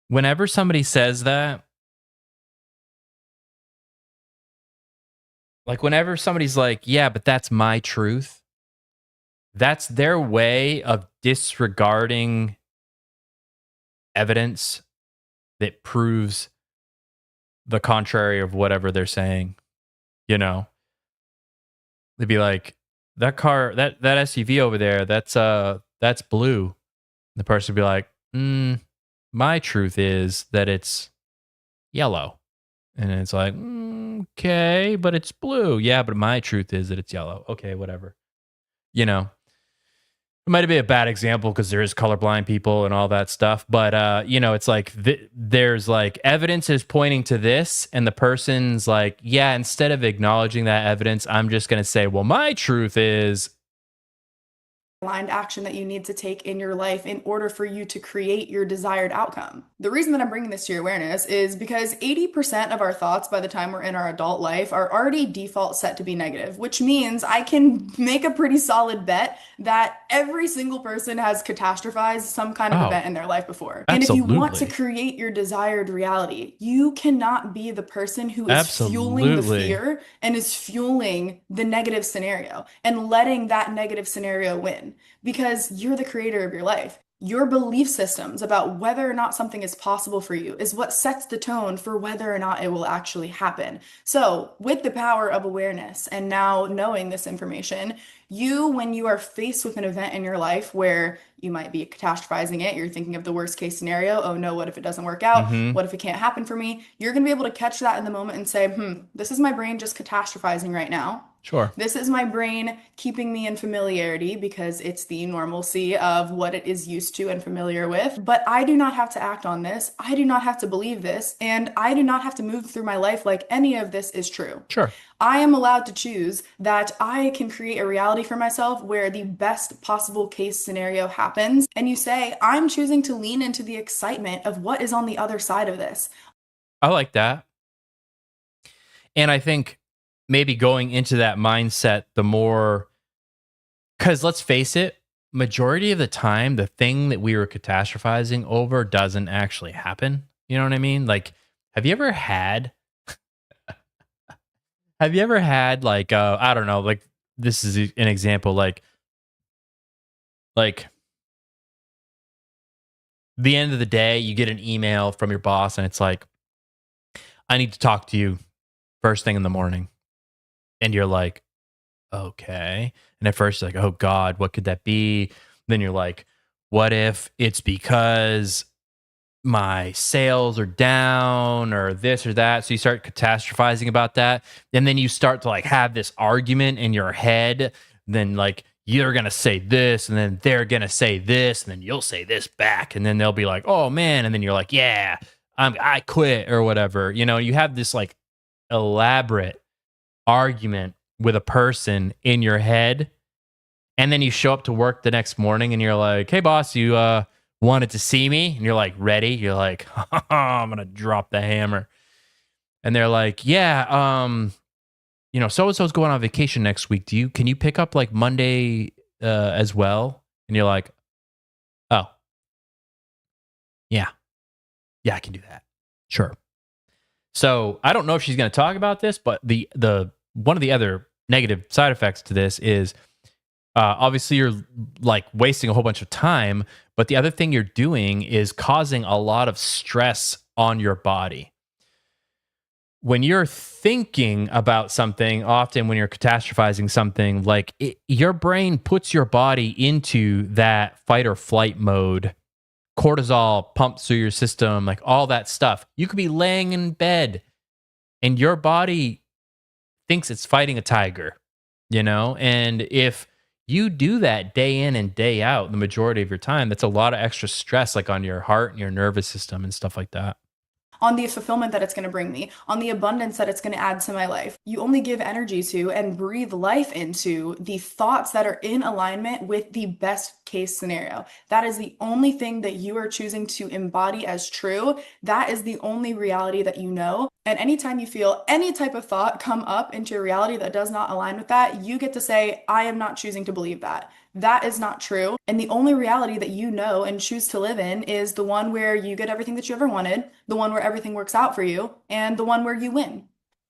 Whenever somebody says that, like whenever somebody's like, "Yeah, but that's my truth." That's their way of disregarding evidence that proves the contrary of whatever they're saying, you know? They'd be like, "That car, that SUV over there, that's blue." The person would be like, "My truth is that it's yellow." And it's like, "Okay, but it's blue." "Yeah, but my truth is that it's yellow." "Okay, whatever." You know? It might be a bad example because there is colorblind people and all that stuff, but it's like there's like evidence is pointing to this, and the person's like, yeah, instead of acknowledging that evidence, I'm just gonna say, well, my truth is, aligned action that you need to take in your life in order for you to create your desired outcome. The reason that I'm bringing this to your awareness is because 80% of our thoughts by the time we're in our adult life are already default set to be negative, which means I can make a pretty solid bet that every single person has catastrophized some kind of oh, event in their life before. And if you want to absolutely, create your desired reality, you cannot be the person who is fueling the absolutely, fear and is fueling the negative scenario and letting that negative scenario win because you're the creator of your life. Your belief systems about whether or not something is possible for you is what sets the tone for whether or not it will actually happen. So, with the power of awareness and now knowing this information, when you are faced with an event in your life where you might be catastrophizing it, you're thinking of the worst case scenario. Oh no, what if it doesn't work out? mm-hmm, What if it can't happen for me? You're going to be able to catch that in the moment and say, this is my brain just catastrophizing right now. sure, This is my brain keeping me in familiarity because it's the normalcy of what it is used to and familiar with. But I do not have to act on this. I do not have to believe this. And I do not have to move through my life like any of this is true. sure, I am allowed to choose that I can create a reality for myself where the best possible case scenario happens. And you say, I'm choosing to lean into the excitement of what is on the other side of this. I like that, and I think maybe going into that mindset, the more, because let's face it, majority of the time, the thing that we were catastrophizing over doesn't actually happen. You know what I mean? Like, have you ever had like I don't know, like this is an example, like the end of the day, you get an email from your boss and it's like, I need to talk to you first thing in the morning. And you're like, okay. And at first you're like, oh God, what could that be? Then you're like, what if it's because my sales are down or this or that? So you start catastrophizing about that. And then you start to like have this argument in your head. Then like you're going to say this and then they're going to say this and then you'll say this back. And then they'll be like, oh man. And then you're like, yeah, I quit or whatever. You know, you have this like elaborate argument with a person in your head, and then you show up to work the next morning and you're like, hey boss, you wanted to see me? And you're like ready, you're like, I'm gonna drop the hammer. And they're like, yeah, so and so's going on vacation next week, can you pick up like Monday as well? And you're like, oh yeah, I can do that, sure. So I don't know if she's going to talk about this, but the one of the other negative side effects to this is obviously you're like wasting a whole bunch of time, but the other thing you're doing is causing a lot of stress on your body. When you're thinking about something, often when you're catastrophizing something, like your brain puts your body into that fight or flight mode cortisol pumps through your system, like all that stuff. You could be laying in bed and your body thinks it's fighting a tiger, And if you do that day in and day out, the majority of your time, that's a lot of extra stress, like on your heart and your nervous system and stuff like that. On the fulfillment that it's going to bring me, on the abundance that it's going to add to my life. You only give energy to and breathe life into the thoughts that are in alignment with the best case scenario. That is the only thing that you are choosing to embody as true. That is the only reality that you know. And anytime you feel any type of thought come up into your reality that does not align with that, you get to say, I am not choosing to believe that. That is not true. And the only reality that you know and choose to live in is the one where you get everything that you ever wanted, the one where everything works out for you, and the one where you win.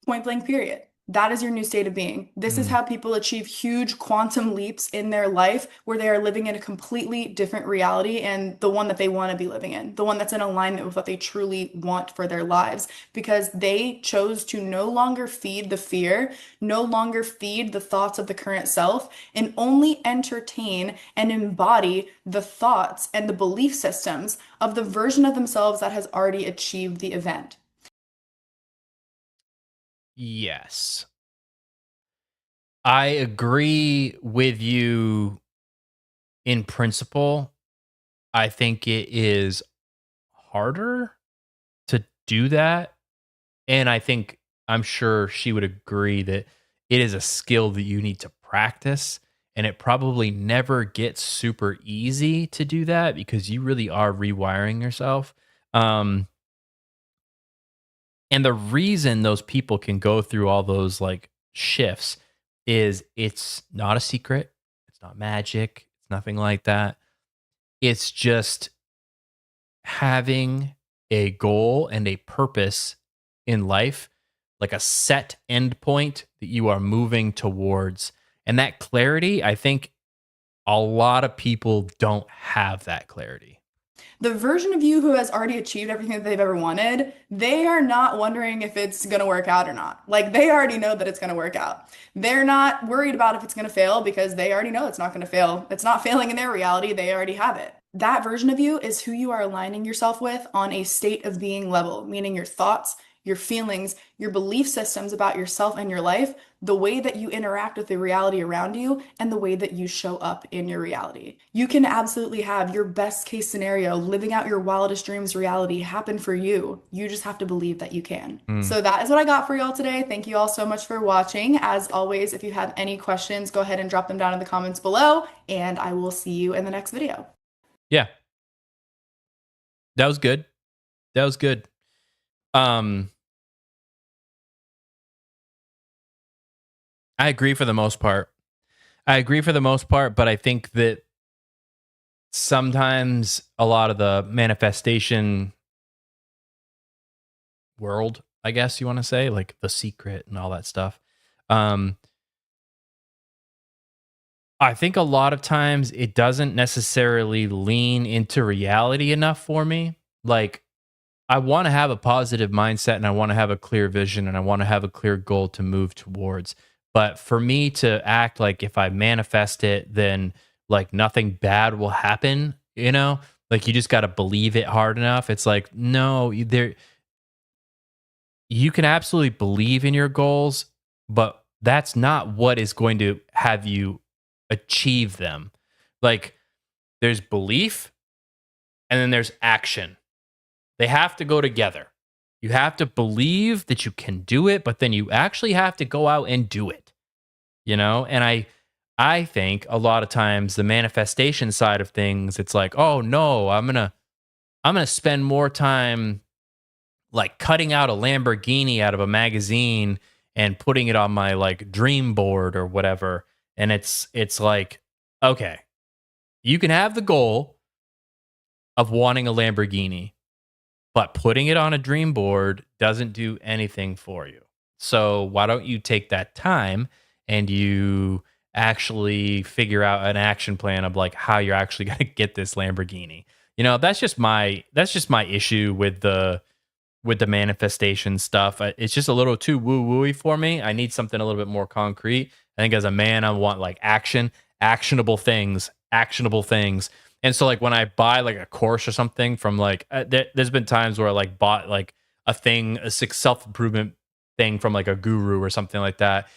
Point blank, period. That is your new state of being. This is how people achieve huge quantum leaps in their life where they are living in a completely different reality and the one that they want to be living in, the one that's in alignment with what they truly want for their lives, because they chose to no longer feed the fear, no longer feed the thoughts of the current self, and only entertain and embody the thoughts and the belief systems of the version of themselves that has already achieved the event. Yes. I agree with you in principle. I think it is harder to do that. And I'm sure she would agree that it is a skill that you need to practice. And it probably never gets super easy to do that because you really are rewiring yourself. And the reason those people can go through all those like shifts is it's not a secret. It's not magic. It's nothing like that. It's just having a goal and a purpose in life, like a set end point that you are moving towards. And that clarity, I think a lot of people don't have that clarity. The version of you who has already achieved everything that they've ever wanted, they are not wondering if it's going to work out or not. Like they already know that it's going to work out. They're not worried about if it's going to fail because they already know it's not going to fail. It's not failing in their reality. They already have it. That version of you is who you are aligning yourself with on a state of being level, meaning your thoughts, your feelings, your belief systems about yourself and your life, the way that you interact with the reality around you, and the way that you show up in your reality. You can absolutely have your best case scenario, living out your wildest dreams reality happen for you. You just have to believe that you can. So that is what I got for y'all today. Thank you all so much for watching. As always, if you have any questions, go ahead and drop them down in the comments below, and I will see you in the next video. Yeah. That was good. That was good. I agree for the most part. But I think that sometimes a lot of the manifestation world, I guess you want to say, like The Secret and all that stuff. I think a lot of times it doesn't necessarily lean into reality enough for me. Like, I want to have a positive mindset and I want to have a clear vision and I want to have a clear goal to move towards. But for me to act like if I manifest it, then like nothing bad will happen, Like you just got to believe it hard enough. It's like, no, you can absolutely believe in your goals, but that's not what is going to have you achieve them. Like there's belief and then there's action. They have to go together. You have to believe that you can do it, but then you actually have to go out and do it. And I think a lot of times the manifestation side of things, it's like, oh no, I'm gonna spend more time like cutting out a Lamborghini out of a magazine and putting it on my like dream board or whatever. And it's like, okay, you can have the goal of wanting a Lamborghini, but putting it on a dream board doesn't do anything for you. So why don't you take that time and you actually figure out an action plan of like how you're actually going to get this Lamborghini? That's just my issue with the manifestation stuff. It's just a little too woo-wooey for me. I need something a little bit more concrete. I think as a man, I want like actionable things. And so like when I buy like a course or something from like there's been times where I like bought like a thing, a self-improvement thing from like a guru or something like that.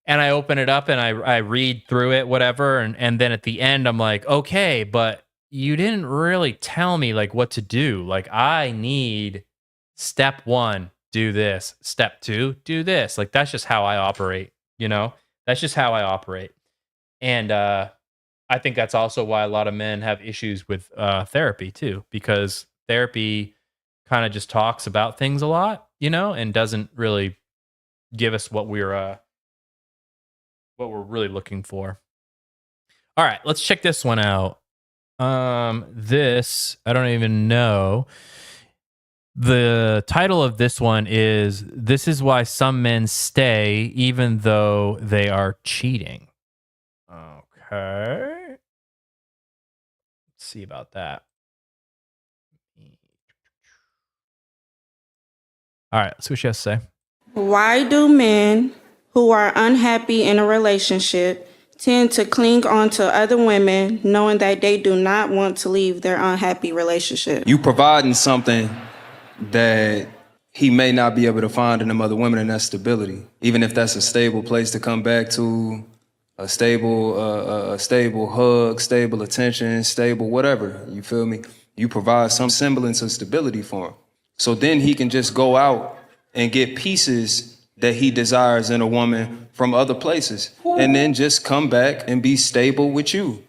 And I open it up and I read through it, whatever, and then at the end I'm like, okay, but you didn't really tell me like what to do. Like I need step 1, do this. Step 2, do this. Like that's just how I operate, you know? That's just how I operate. And I think that's also why a lot of men have issues with therapy too, because therapy kind of just talks about things a lot, you know, and doesn't really give us what we're really looking for. All right, let's check this one out. This I don't even know. The title of this one is "This is why some men stay even though they are cheating." Okay. Let's see about that. All right, let's see what she has to say. Why do men who are unhappy in a relationship tend to cling on to other women knowing that they do not want to leave their unhappy relationship? You providing something that he may not be able to find in them other women, and that's stability. Even if that's a stable place to come back to, a stable hug, stable attention, stable whatever, you feel me? You provide some semblance of stability for him. So then he can just go out and get pieces that he desires in a woman from other places, and then just come back and be stable with you,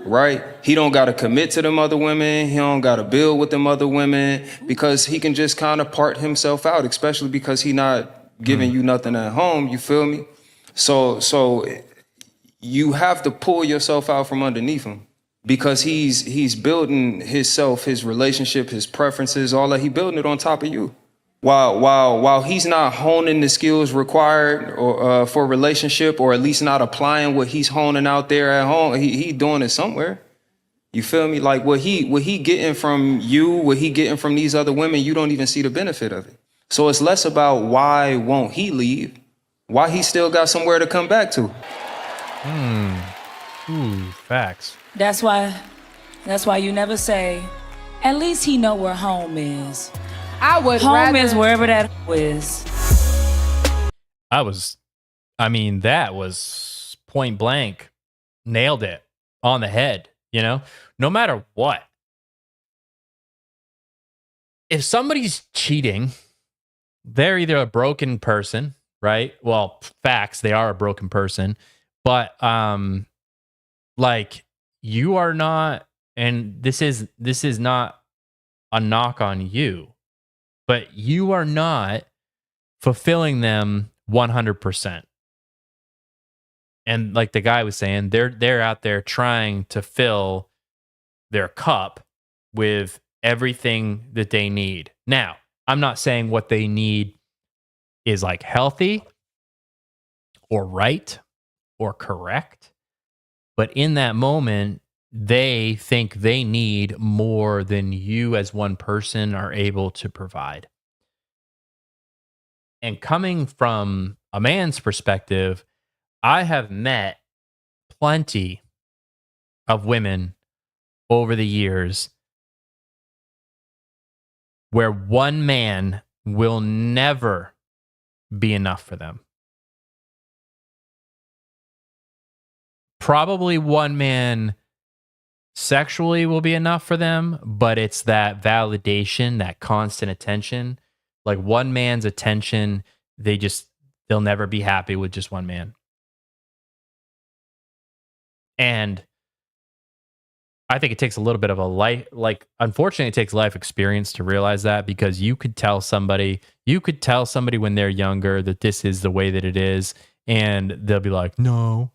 right? He don't got to commit to them other women. He don't got to build with them other women, because he can just kind of part himself out, especially because he not giving you nothing at home, you feel me? So you have to pull yourself out from underneath him, because he's building himself, his relationship, his preferences, all that. He building it on top of you. While he's not honing the skills required or for a relationship, or at least not applying what he's honing out there at home, he doing it somewhere. You feel me? Like what he getting from you, what he getting from these other women, you don't even see the benefit of it. So it's less about why won't he leave, why he still got somewhere to come back to. Facts. That's why you never say, at least he know where home is. I would Home rather is wherever that is. That was point blank. Nailed it on the head, you know? No matter what. If somebody's cheating, they're either a broken person, right? Well, facts, they are a broken person. But like you are not, and this is not a knock on you, but you are not fulfilling them 100%. And like the guy was saying, they're out there trying to fill their cup with everything that they need. Now, I'm not saying what they need is like healthy or right or correct, but in that moment, they think they need more than you as one person are able to provide. And coming from a man's perspective, I have met plenty of women over the years where one man will never be enough for them. Probably one man sexually will be enough for them, but it's that validation, that constant attention. Like one man's attention, they'll never be happy with just one man. And I think it takes a little bit of a life, like unfortunately it takes life experience to realize that, because you could tell somebody when they're younger that this is the way that it is, and they'll be like, no,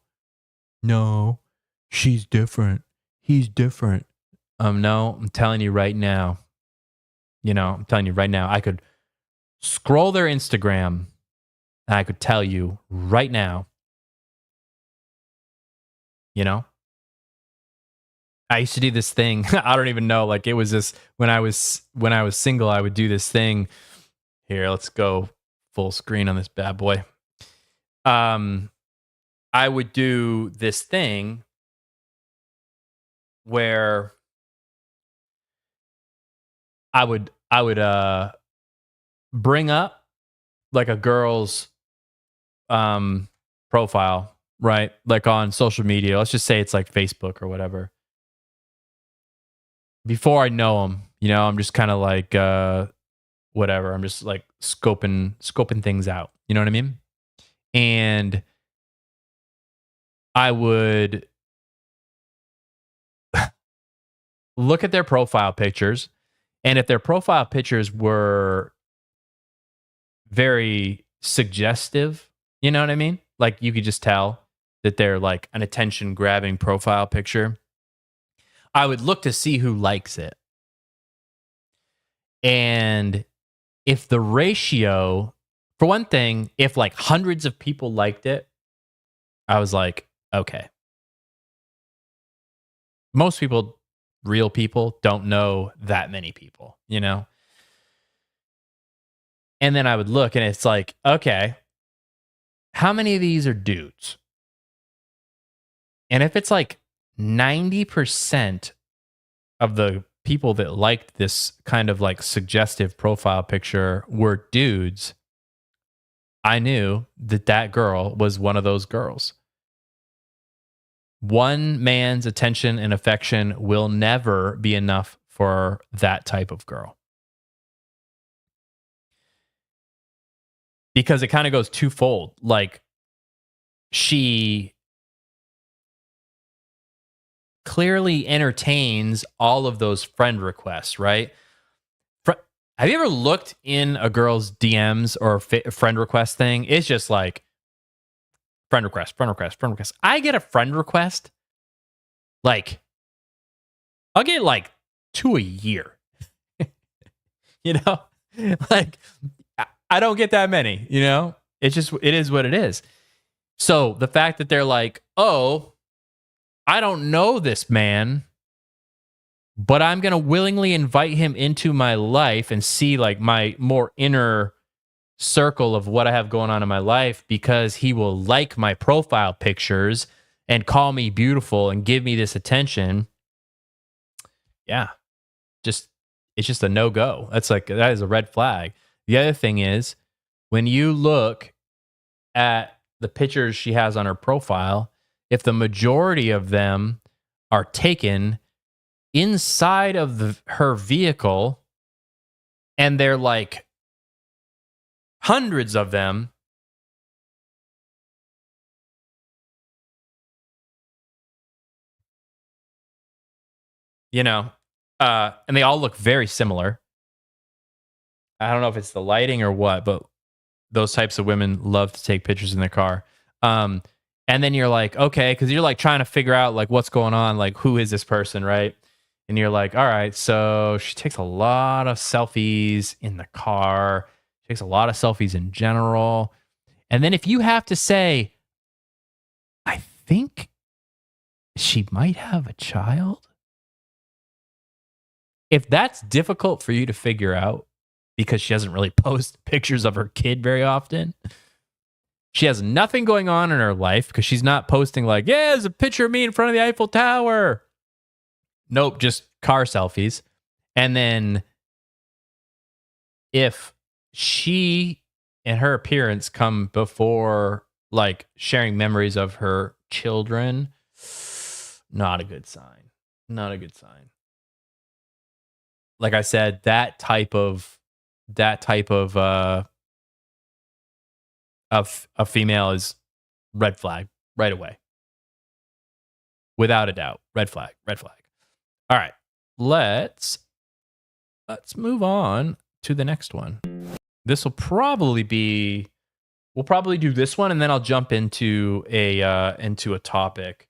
she's different. He's different. No, I'm telling you right now. I could scroll their Instagram and I could tell you right now. I used to do this thing. I don't even know. Like it was this when I was single, I would do this thing. Here, let's go full screen on this bad boy. I would do this thing where I would bring up like a girl's profile, right? Like on social media. Let's just say it's like Facebook or whatever. Before I know them, I'm just kind of like whatever. I'm just like scoping things out. You know what I mean? And I would look at their profile pictures, and if their profile pictures were very suggestive, you know what I mean? Like you could just tell that they're like an attention grabbing profile picture. I would look to see who likes it. And if the ratio, for one thing, if like hundreds of people liked it, I was like, okay. Most people, real people, don't know that many people, And then I would look and it's like, okay, how many of these are dudes? And if it's like 90% of the people that liked this kind of like suggestive profile picture were dudes, I knew that that girl was one of those girls. One man's attention and affection will never be enough for that type of girl. Because it kind of goes twofold. Like, she clearly entertains all of those friend requests, right? Have you ever looked in a girl's DMs or friend request thing? It's just like friend request, friend request, friend request. I get a friend request, like, I'll get like 2 a year. you know, like I don't get that many. It is what it is. So the fact that they're like, oh, I don't know this man, but I'm going to willingly invite him into my life and see like my more inner circle of what I have going on in my life because he will like my profile pictures and call me beautiful and give me this attention. Yeah. It's just a no-go. That is a red flag. The other thing is when you look at the pictures she has on her profile, if the majority of them are taken inside of her vehicle and they're like hundreds of them, and they all look very similar. I don't know if it's the lighting or what, but those types of women love to take pictures in their car. And then you're like, okay, because you're like trying to figure out like what's going on, like who is this person, right? And you're like, all right, so she takes a lot of selfies in the car, she takes a lot of selfies in general. And then if you have to say, I think she might have a child, if that's difficult for you to figure out because she doesn't really post pictures of her kid very often, she has nothing going on in her life because she's not posting like, yeah, there's a picture of me in front of the Eiffel Tower. Nope, just car selfies. And then if she and her appearance come before like sharing memories of her children, not a good sign. Not a good sign. Like I said, that type of a female is red flag right away. Without a doubt. Red flag. Red flag. All right. Let's move on to the next one. This will probably be we'll probably do this one and then I'll jump into a topic.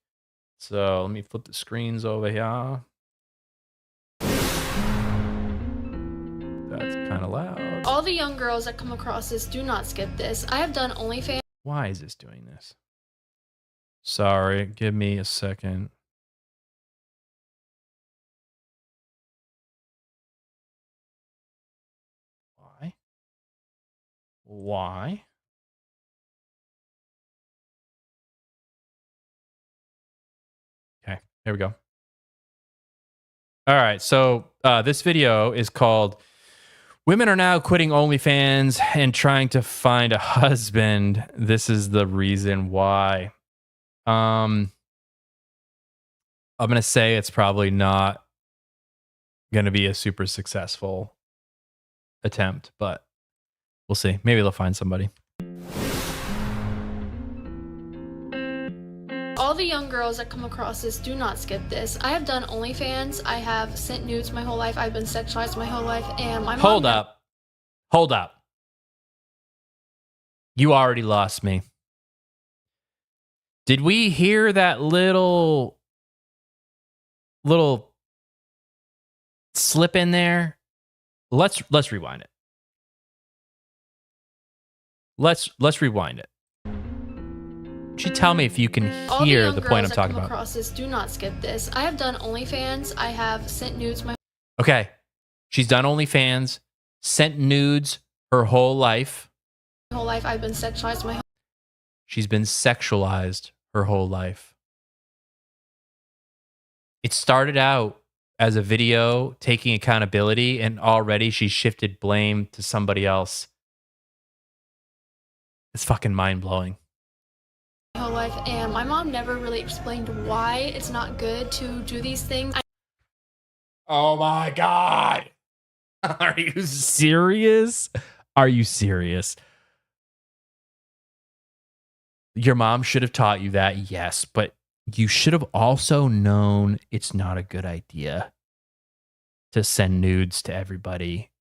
So let me flip the screens over here. That's kind of loud. All the young girls that come across this, do not skip this. I have done OnlyFans. Why is this doing this? Sorry, give me a second. Why? Okay, here we go. All right. So this video is called "Women Are Now Quitting OnlyFans and Trying to Find a Husband. This is the reason why." I'm going to say it's probably not going to be a super successful attempt, but we'll see. Maybe they'll find somebody. All the young girls that come across this, do not skip this. I have done OnlyFans. I have sent nudes my whole life. I've been sexualized my whole life. And my mom... Hold up. You already lost me. Did we hear that little slip in there? Let's rewind it. Let's rewind it. Could you tell me if you can hear the point I'm talking about? Across this, do not skip this. I have done OnlyFans. I have sent nudes my... Okay. She's done OnlyFans, sent nudes her whole life. whole life. I've been sexualized my... She's been sexualized her whole life. It started out as a video taking accountability, and already she shifted blame to somebody else. It's fucking mind-blowing. My whole life, and my mom never really explained why it's not good to do these things. Oh my God. Are you serious? Are you serious? Your mom should have taught you that, yes, but you should have also known it's not a good idea to send nudes to everybody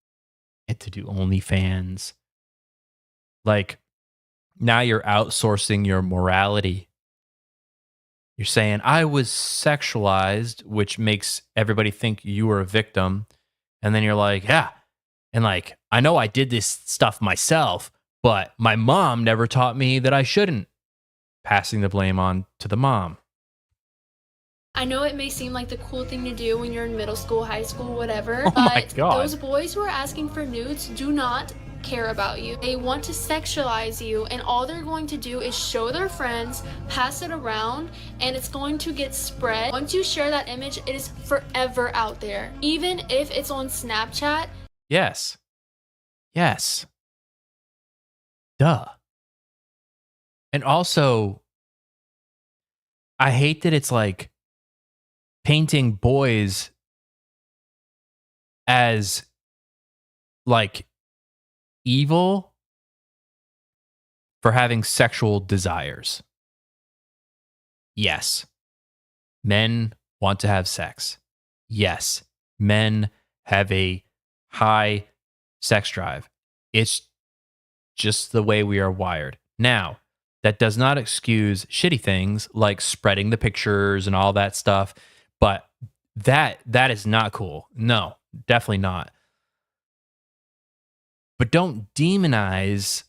and to do OnlyFans. Like, now you're outsourcing your morality. You're saying, I was sexualized, which makes everybody think you were a victim. And then you're like, yeah. And like, I know I did this stuff myself, but my mom never taught me that I shouldn't. Passing the blame on to the mom. I know it may seem like the cool thing to do when you're in middle school, high school, whatever, Oh my but God. those boys who are asking for nudes do not care about you. They want to sexualize you, and all they're going to do is show their friends, pass it around, and it's going to get spread. Once you share that image, it is forever out there. Even if it's on Snapchat. Yes. Yes. Duh. And also, I hate that it's like painting boys as like evil for having sexual desires. Yes, men want to have sex. Yes, men have a high sex drive. It's just the way we are wired. Now, that does not excuse shitty things like spreading the pictures and all that stuff, but that is not cool. No, definitely not. But don't demonize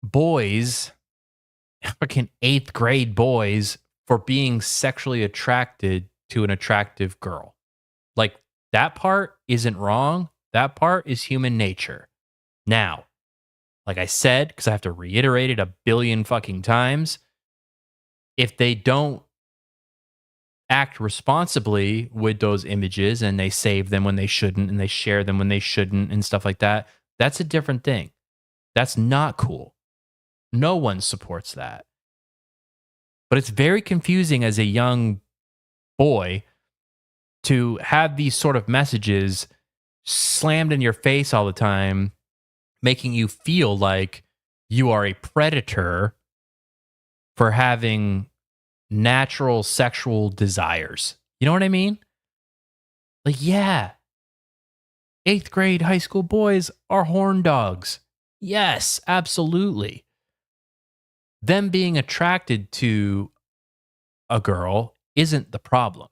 boys, fucking 8th grade boys, for being sexually attracted to an attractive girl. Like, that part isn't wrong. That part is human nature. Now, like I said, because I have to reiterate it a billion fucking times, if they don't act responsibly with those images and they save them when they shouldn't and they share them when they shouldn't and stuff like that, that's a different thing. That's not cool. No one supports that. But it's very confusing as a young boy to have these sort of messages slammed in your face all the time, making you feel like you are a predator for having natural sexual desires. You know what I mean? Like, yeah, 8th grade high school boys are horn dogs. Yes, absolutely. Them being attracted to a girl isn't the problem.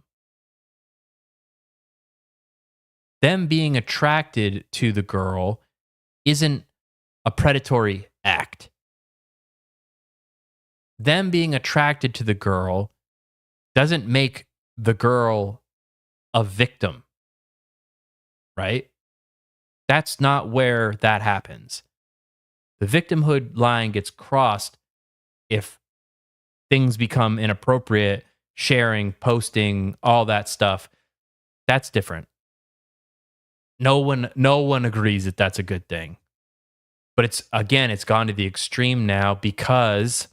Them being attracted to the girl isn't a predatory act. Them being attracted to the girl doesn't make the girl a victim, right? That's not where that happens. The victimhood line gets crossed if things become inappropriate, sharing, posting, all that stuff. That's different. No one agrees that that's a good thing. But it's gone to the extreme now because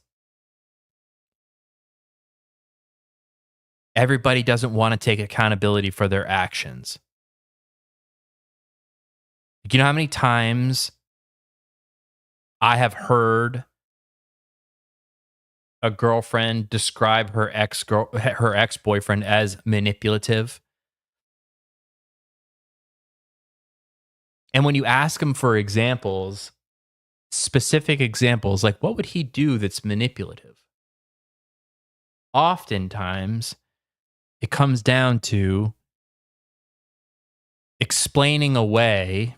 everybody doesn't want to take accountability for their actions. You know how many times I have heard a girlfriend describe her ex-boyfriend as manipulative? And when you ask him for examples, specific examples, like what would he do that's manipulative? Oftentimes, it comes down to explaining away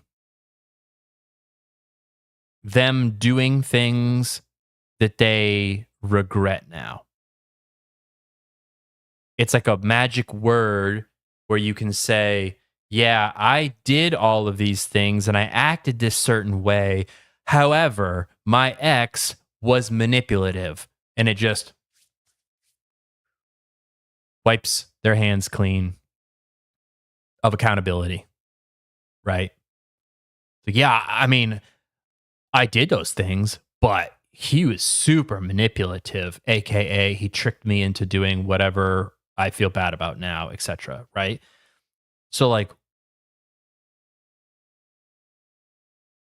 them doing things that they regret now. It's like a magic word where you can say, yeah, I did all of these things and I acted this certain way. However, my ex was manipulative, and it just wipes their hands clean of accountability, right? So yeah, I mean, I did those things, but he was super manipulative, aka he tricked me into doing whatever I feel bad about now, etc. Right? So like,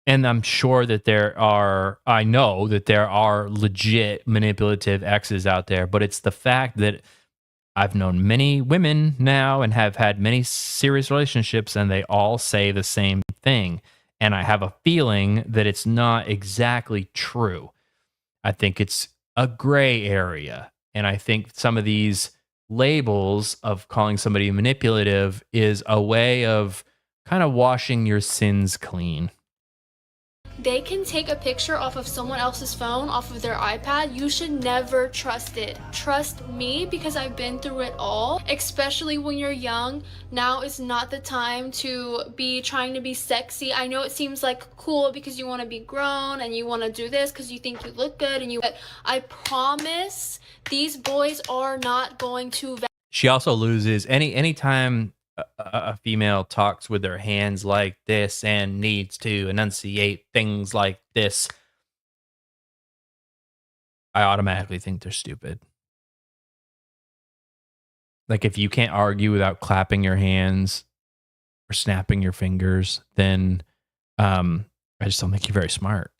and I'm sure that I know that there are legit manipulative exes out there, but it's the fact that I've known many women now and have had many serious relationships, and they all say the same thing. And I have a feeling that it's not exactly true. I think it's a gray area. And I think some of these labels of calling somebody manipulative is a way of kind of washing your sins clean. They can take a picture off of someone else's phone, off of their iPad. You should never trust it. Trust me, because I've been through it all, especially when you're young. Now is not the time to be trying to be sexy. I know it seems like cool because you want to be grown and you want to do this because you think you look good, but I promise these boys are not going to. She also loses anytime a female talks with their hands like this and needs to enunciate things like this, I automatically think they're stupid. Like if you can't argue without clapping your hands or snapping your fingers, then I just don't think you're very smart.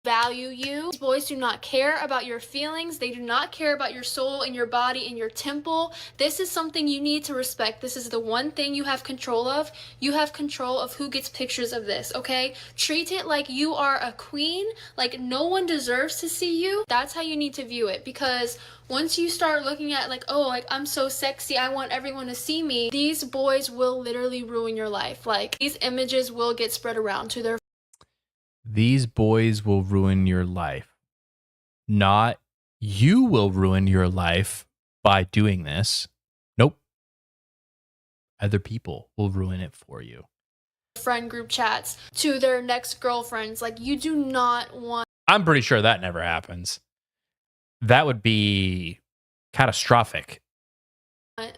Value you. These boys do not care about your feelings. They do not care about your soul and your body and your temple. This is something you need to respect. This is the one thing you have control of. You have control of who gets pictures of this, okay? Treat it like you are a queen, like no one deserves to see you. That's how you need to view it, because once you start looking at like, oh, like I'm so sexy, I want everyone to see me, these boys will literally ruin your life. Like these images will get spread around to their. These boys will ruin your life. Not you will ruin your life by doing this. Nope. Other people will ruin it for you. Friend group chats to their next girlfriends. Like you do not want. I'm pretty sure that never happens. That would be catastrophic.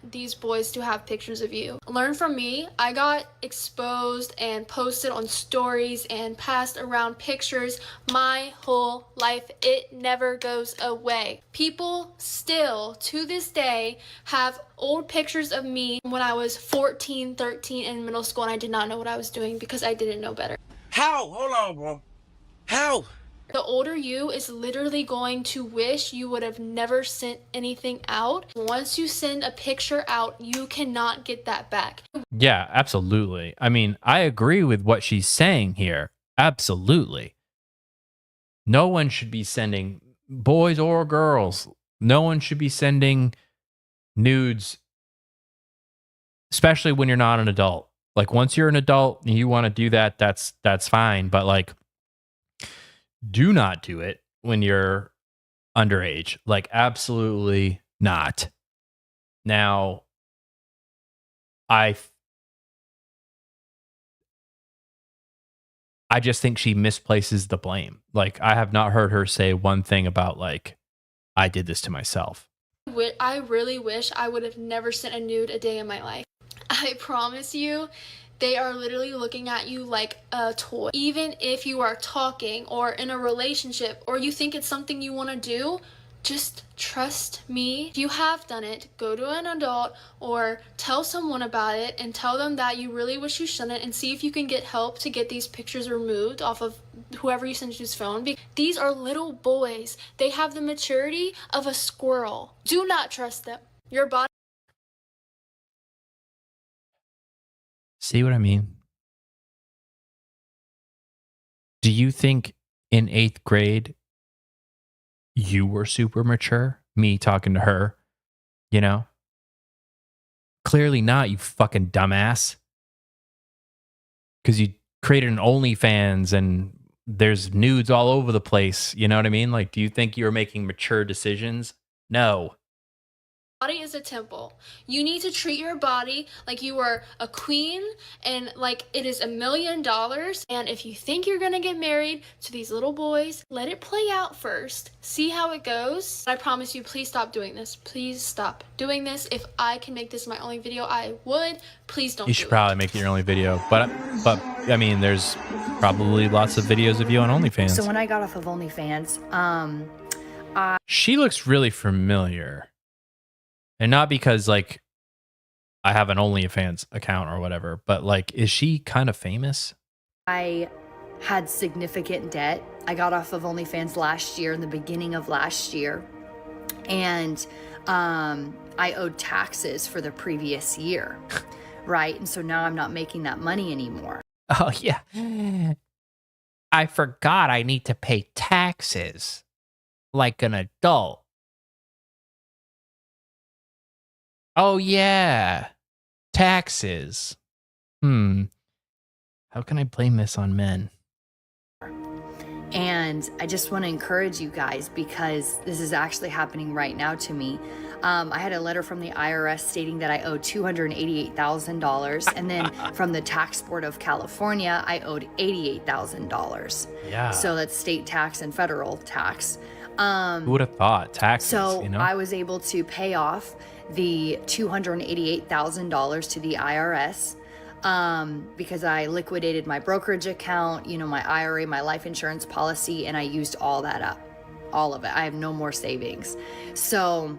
These boys to have pictures of you. Learn from me. I got exposed and posted on stories and passed around pictures my whole life. It never goes away. People still to this day have old pictures of me when I was 14, 13 in middle school, and I did not know what I was doing because I didn't know better. How? Hold on, bro. How? The older you is literally going to wish you would have never sent anything out. Once you send a picture out, you cannot get that back. Yeah, absolutely. I mean, I agree with what she's saying here. Absolutely. No one should be sending, boys or girls, no one should be sending nudes, especially when you're not an adult. Like once you're an adult and you want to do that, that's fine. But like, do not do it when you're underage. Like, absolutely not. Now, I just think she misplaces the blame. Like, I have not heard her say one thing about, like, I did this to myself. I really wish I would have never sent a nude a day in my life. I promise you, They are literally looking at you like a toy. Even if you are talking or in a relationship or you think it's something you want to do, just trust me. If you have done it, go to an adult or tell someone about it and tell them that you really wish you shouldn't, and see if you can get help to get these pictures removed off of whoever you send you's phone. These are little boys. They have the maturity of a squirrel. Do not trust them. Your body. See what I mean? Do you think in 8th grade you were super mature? Me talking to her, you know? Clearly not, you fucking dumbass. Because you created an OnlyFans and there's nudes all over the place. You know what I mean? Like, do you think you were making mature decisions? No. Body is a temple. You need to treat your body like you are a queen and like it is $1 million. And if you think you're gonna get married to these little boys, let it play out first. See how it goes. I promise you, please stop doing this. Please stop doing this. If I can make this my only video, I would. Please don't. You should probably make it your only video. But I mean, there's probably lots of videos of you on OnlyFans. So when I got off of OnlyFans, she looks really familiar. And not because, like, I have an OnlyFans account or whatever, but, like, is she kind of famous? I had significant debt. I got off of OnlyFans last year, in the beginning of last year. And I owed taxes for the previous year, right? And so now I'm not making that money anymore. Oh, yeah. I forgot I need to pay taxes like an adult. Oh, yeah. Taxes. How can I blame this on men? And I just want to encourage you guys, because this is actually happening right now to me. I had a letter from the IRS stating that I owed $288,000. And then from the Tax Board of California, I owed $88,000. Yeah. So that's state tax and federal tax. Who would have thought? Taxes, So you know? I was able to pay off the $288,000 to the IRS because I liquidated my brokerage account, you know, my IRA, my life insurance policy, and I used all that up, all of it. I have no more savings. So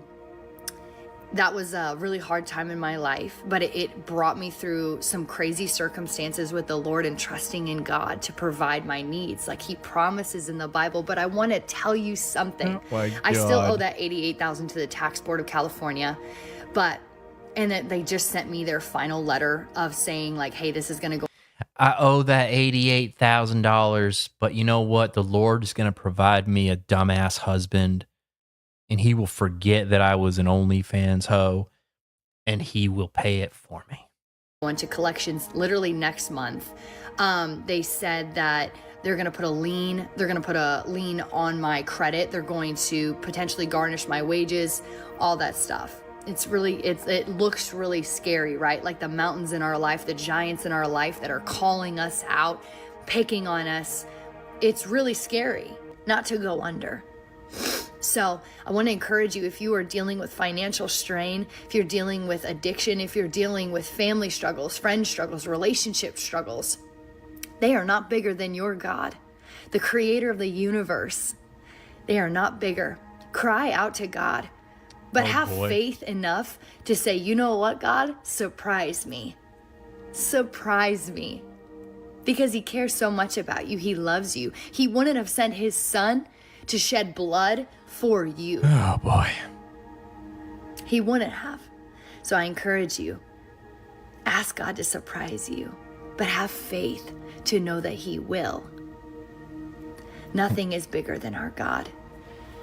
that was a really hard time in my life, but it brought me through some crazy circumstances with the Lord and trusting in God to provide my needs like he promises in the Bible. But I want to tell you something. Oh my I still God. owe that $88,000 to the Tax Board of California, and that they just sent me their final letter of saying like, hey, this is going to go. I owe that $88,000, but you know what? The Lord is going to provide me a dumbass husband, and he will forget that I was an OnlyFans hoe, and he will pay it for me. Going to collections literally next month. They said that they're going to put a lien. They're going to put a lien on my credit. They're going to potentially garnish my wages, all that stuff. It looks really scary, right? Like the mountains in our life, the giants in our life that are calling us out, picking on us. It's really scary not to go under. So I want to encourage you, if you are dealing with financial strain, if you're dealing with addiction, if you're dealing with family struggles, friend struggles, relationship struggles, they are not bigger than your God, the creator of the universe. They are not bigger. Cry out to God, but have faith enough to say, you know what, God, surprise me. Surprise me. Because he cares so much about you. He loves you. He wouldn't have sent his son to shed blood for you. Oh, boy. He wouldn't have. So I encourage you, ask God to surprise you, but have faith to know that he will. Nothing is bigger than our God.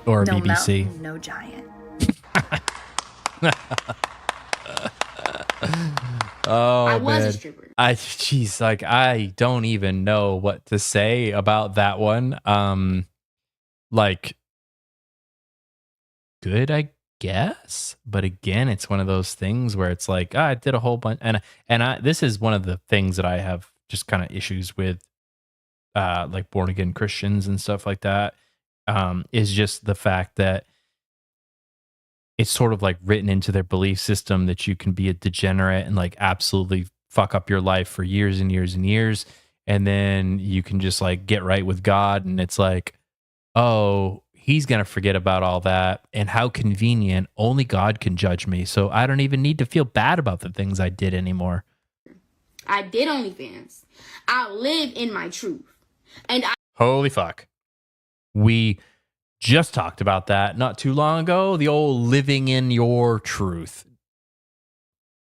Or No BBC. mountain, no giant. Oh, I was a man. stripper. Jeez, like, I don't even know what to say about that one. Like, good, I guess. But again, it's one of those things where it's like, I did a whole bunch. And this is one of the things that I have just kind of issues with, like born again Christians and stuff like that, is just the fact that it's sort of like written into their belief system that you can be a degenerate and like absolutely fuck up your life for years and years and years. And then you can just like get right with God. And it's like, oh, he's going to forget about all that. And how convenient. Only God can judge me. So I don't even need to feel bad about the things I did anymore. I did OnlyFans. I live in my truth. And Holy fuck. We just talked about that not too long ago. The old living in your truth.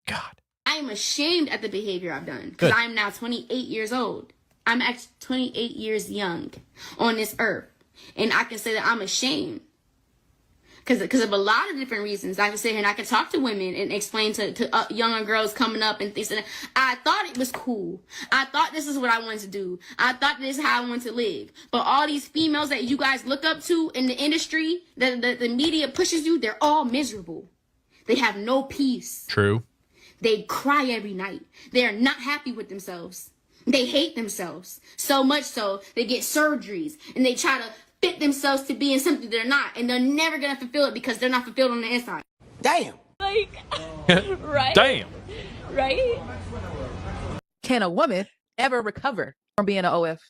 God. I am ashamed at the behavior I've done because I am now 28 years old. I'm actually 28 years young on this earth. And I can say that I'm ashamed because of a lot of different reasons. I can sit here and I can talk to women and explain to younger girls coming up and things. And I thought it was cool. I thought this is what I wanted to do. I thought this is how I wanted to live. But all these females that you guys look up to in the industry, that the media pushes you, they're all miserable. They have no peace. True. They cry every night. They are not happy with themselves. They hate themselves. So much so, they get surgeries and they try to fit themselves to be in something they're not. And they're never going to fulfill it because they're not fulfilled on the inside. Damn. Like, right? Damn. Right? Can a woman ever recover from being an OF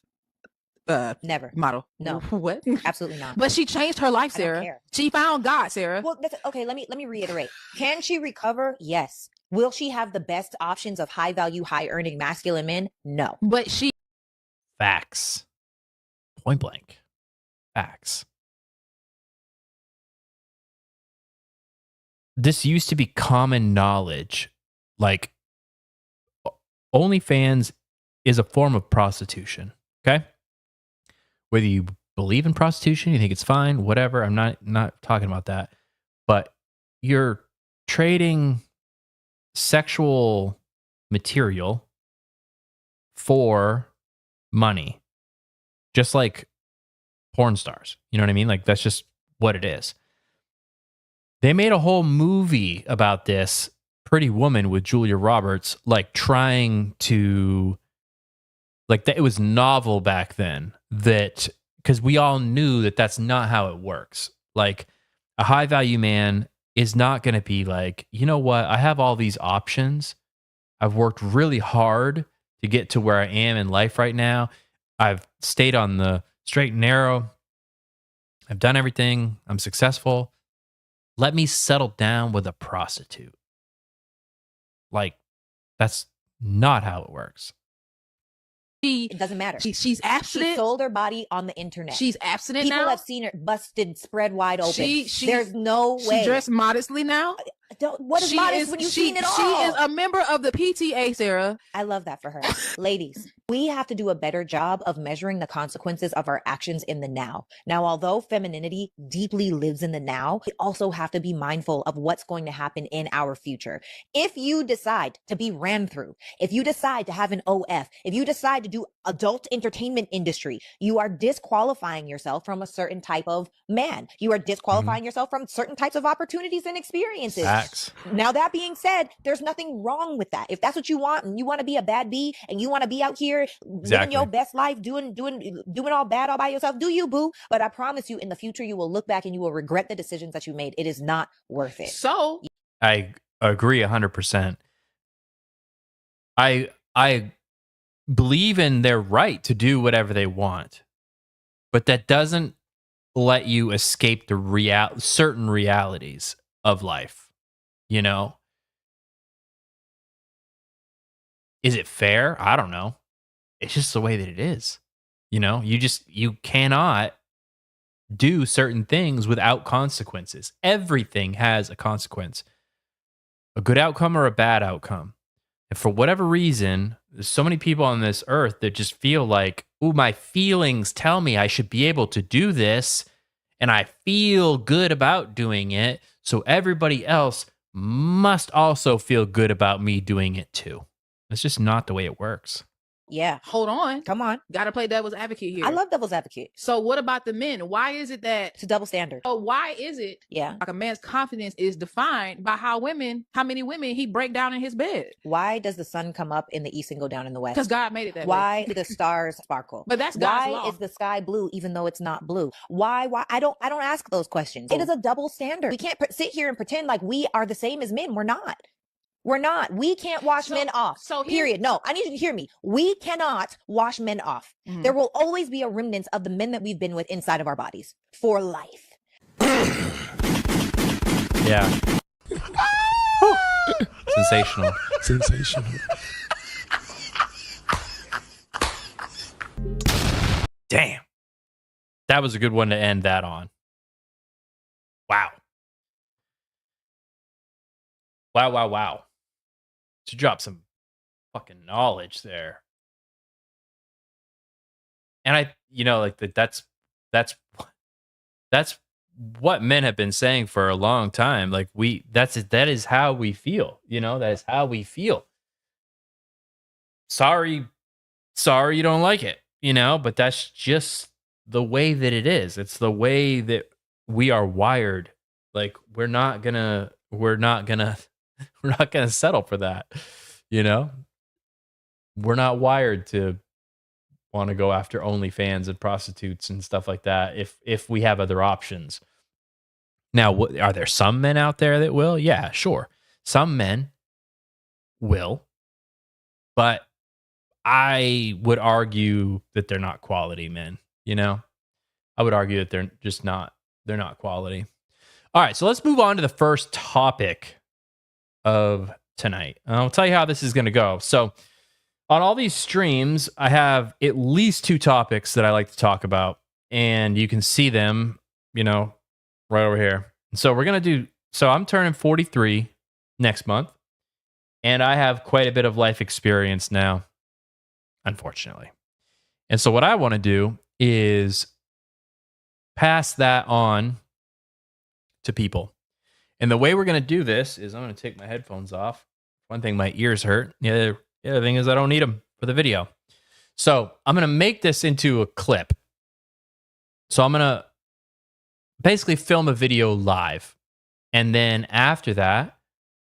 never model? No. What? Absolutely not. But she changed her life, Sarah. I don't care. She found God, Sarah. Well, okay, let me reiterate. Can she recover? Yes. Will she have the best options of high value, high earning masculine men? No. But she Facts. Point blank. Facts. This used to be common knowledge. Like, OnlyFans is a form of prostitution. Okay? Whether you believe in prostitution, you think it's fine, whatever. I'm not talking about that. But you're trading sexual material for money. Just like porn stars. You know what I mean? Like, that's just what it is. They made a whole movie about this, Pretty Woman with Julia Roberts, like trying to, like, that it was novel back then, that because we all knew that that's not how it works. Like, a high value man is not going to be like, you know what? I have all these options. I've worked really hard to get to where I am in life right now. I've stayed on the straight and narrow. I've done everything. I'm successful. Let me settle down with a prostitute. Like, that's not how it works. It doesn't matter. She's abstinent. She sold her body on the internet. She's abstinent now. People have seen her busted, spread wide open. There's no way. She dressed modestly now. What is modest when you've seen it all? She is a member of the PTA, Sarah. I love that for her. Ladies, we have to do a better job of measuring the consequences of our actions in the now. Now, although femininity deeply lives in the now, we also have to be mindful of what's going to happen in our future. If you decide to be ran through, if you decide to have an OF, if you decide to do adult entertainment industry, you are disqualifying yourself from a certain type of man. You are disqualifying yourself from certain types of opportunities and experiences. Now, that being said, there's nothing wrong with that. If that's what you want and you want to be a bad bee and you want to be out here living your best life, doing all bad all by yourself, do you, boo? But I promise you, in the future, you will look back and you will regret the decisions that you made. It is not worth it. So I agree 100%. I believe in their right to do whatever they want, but that doesn't let you escape the certain realities of life. You know, is it fair? I don't know. It's just the way that it is. You know, you cannot do certain things without consequences. Everything has a consequence, a good outcome or a bad outcome. And for whatever reason, there's so many people on this earth that just feel like, ooh, my feelings tell me I should be able to do this. And I feel good about doing it. So everybody else must also feel good about me doing it too. It's just not the way it works. Yeah. Hold on. Come on. Gotta play devil's advocate here. I love devil's advocate. So what about the men? Why is it that it's a double standard? Oh, why is it? Yeah. Like a man's confidence is defined by how many women he break down in his bed. Why does the sun come up in the east and go down in the west? Because God made it that way. Why do the stars sparkle? But that's God's why law. Is the sky blue even though it's not blue? Why? I don't ask those questions. It is a double standard. We can't sit here and pretend like we are the same as men. We're not. We're not. We can't wash men off. Period. No, I need you to hear me. We cannot wash men off. There will always be a remnant of the men that we've been with inside of our bodies for life. Yeah. Sensational. Sensational. Damn. That was a good one to end that on. Wow. Wow. To drop some fucking knowledge there. And that's what men have been saying for a long time. Like that is how we feel. That is how we feel. Sorry you don't like it, but that's just the way that it is. It's the way that we are wired. Like we're not gonna settle for that. We're not wired to want to go after OnlyFans and prostitutes and stuff like that if we have other options. Now, are there some men out there that will? Yeah, sure. Some men will, but I would argue that they're not quality men, I would argue that they're not quality. All right, so let's move on to the first topic of tonight. I'll tell you how this is going to go. So, on all these streams, I have at least 2 topics that I like to talk about, and you can see them, right over here. So I'm turning 43 next month, and I have quite a bit of life experience now, unfortunately. And so what I want to do is pass that on to people. And the way we're going to do this is I'm going to take my headphones off. One thing, my ears hurt. The other thing is I don't need them for the video. So I'm going to make this into a clip. So I'm going to basically film a video live. And then after that,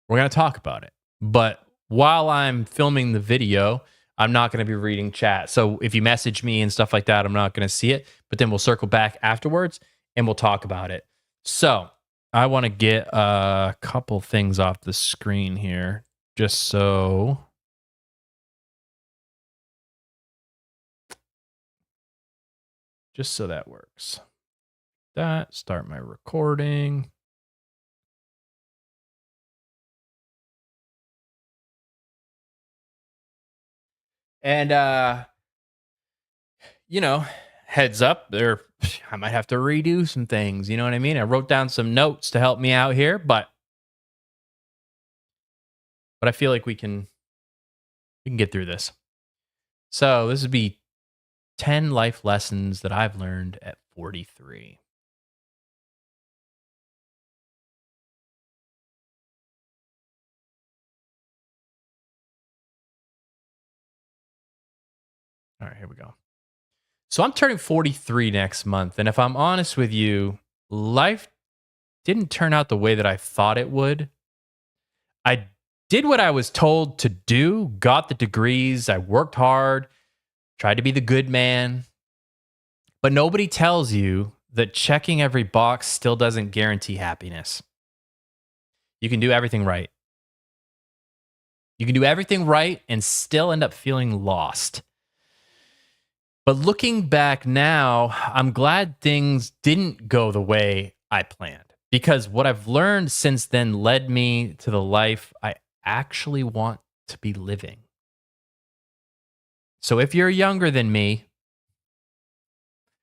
we're going to talk about it. But while I'm filming the video, I'm not going to be reading chat. So if you message me and stuff like that, I'm not going to see it. But then we'll circle back afterwards and we'll talk about it. So I want to get a couple things off the screen here just so that works. Start my recording. And heads up, I might have to redo some things, you know what I mean? I wrote down some notes to help me out here, but I feel like we can get through this. So this would be 10 life lessons that I've learned at 43. All right, here we go. So I'm turning 43 next month. And if I'm honest with you, life didn't turn out the way that I thought it would. I did what I was told to do, got the degrees, I worked hard, tried to be the good man. But nobody tells you that checking every box still doesn't guarantee happiness. You can do everything right. You can do everything right and still end up feeling lost. But looking back now, I'm glad things didn't go the way I planned, because what I've learned since then led me to the life I actually want to be living. So if you're younger than me,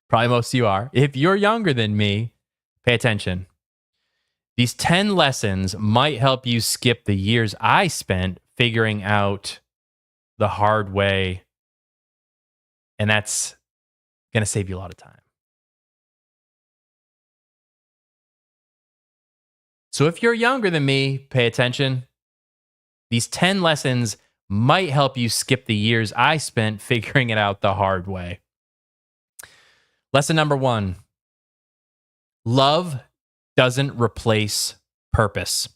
probably most of you are, if you're younger than me, pay attention. These 10 lessons might help you skip the years I spent figuring out the hard way. And that's going to save you a lot of time. So if you're younger than me, pay attention. These 10 lessons might help you skip the years I spent figuring it out the hard way. Lesson number 1. Love doesn't replace purpose.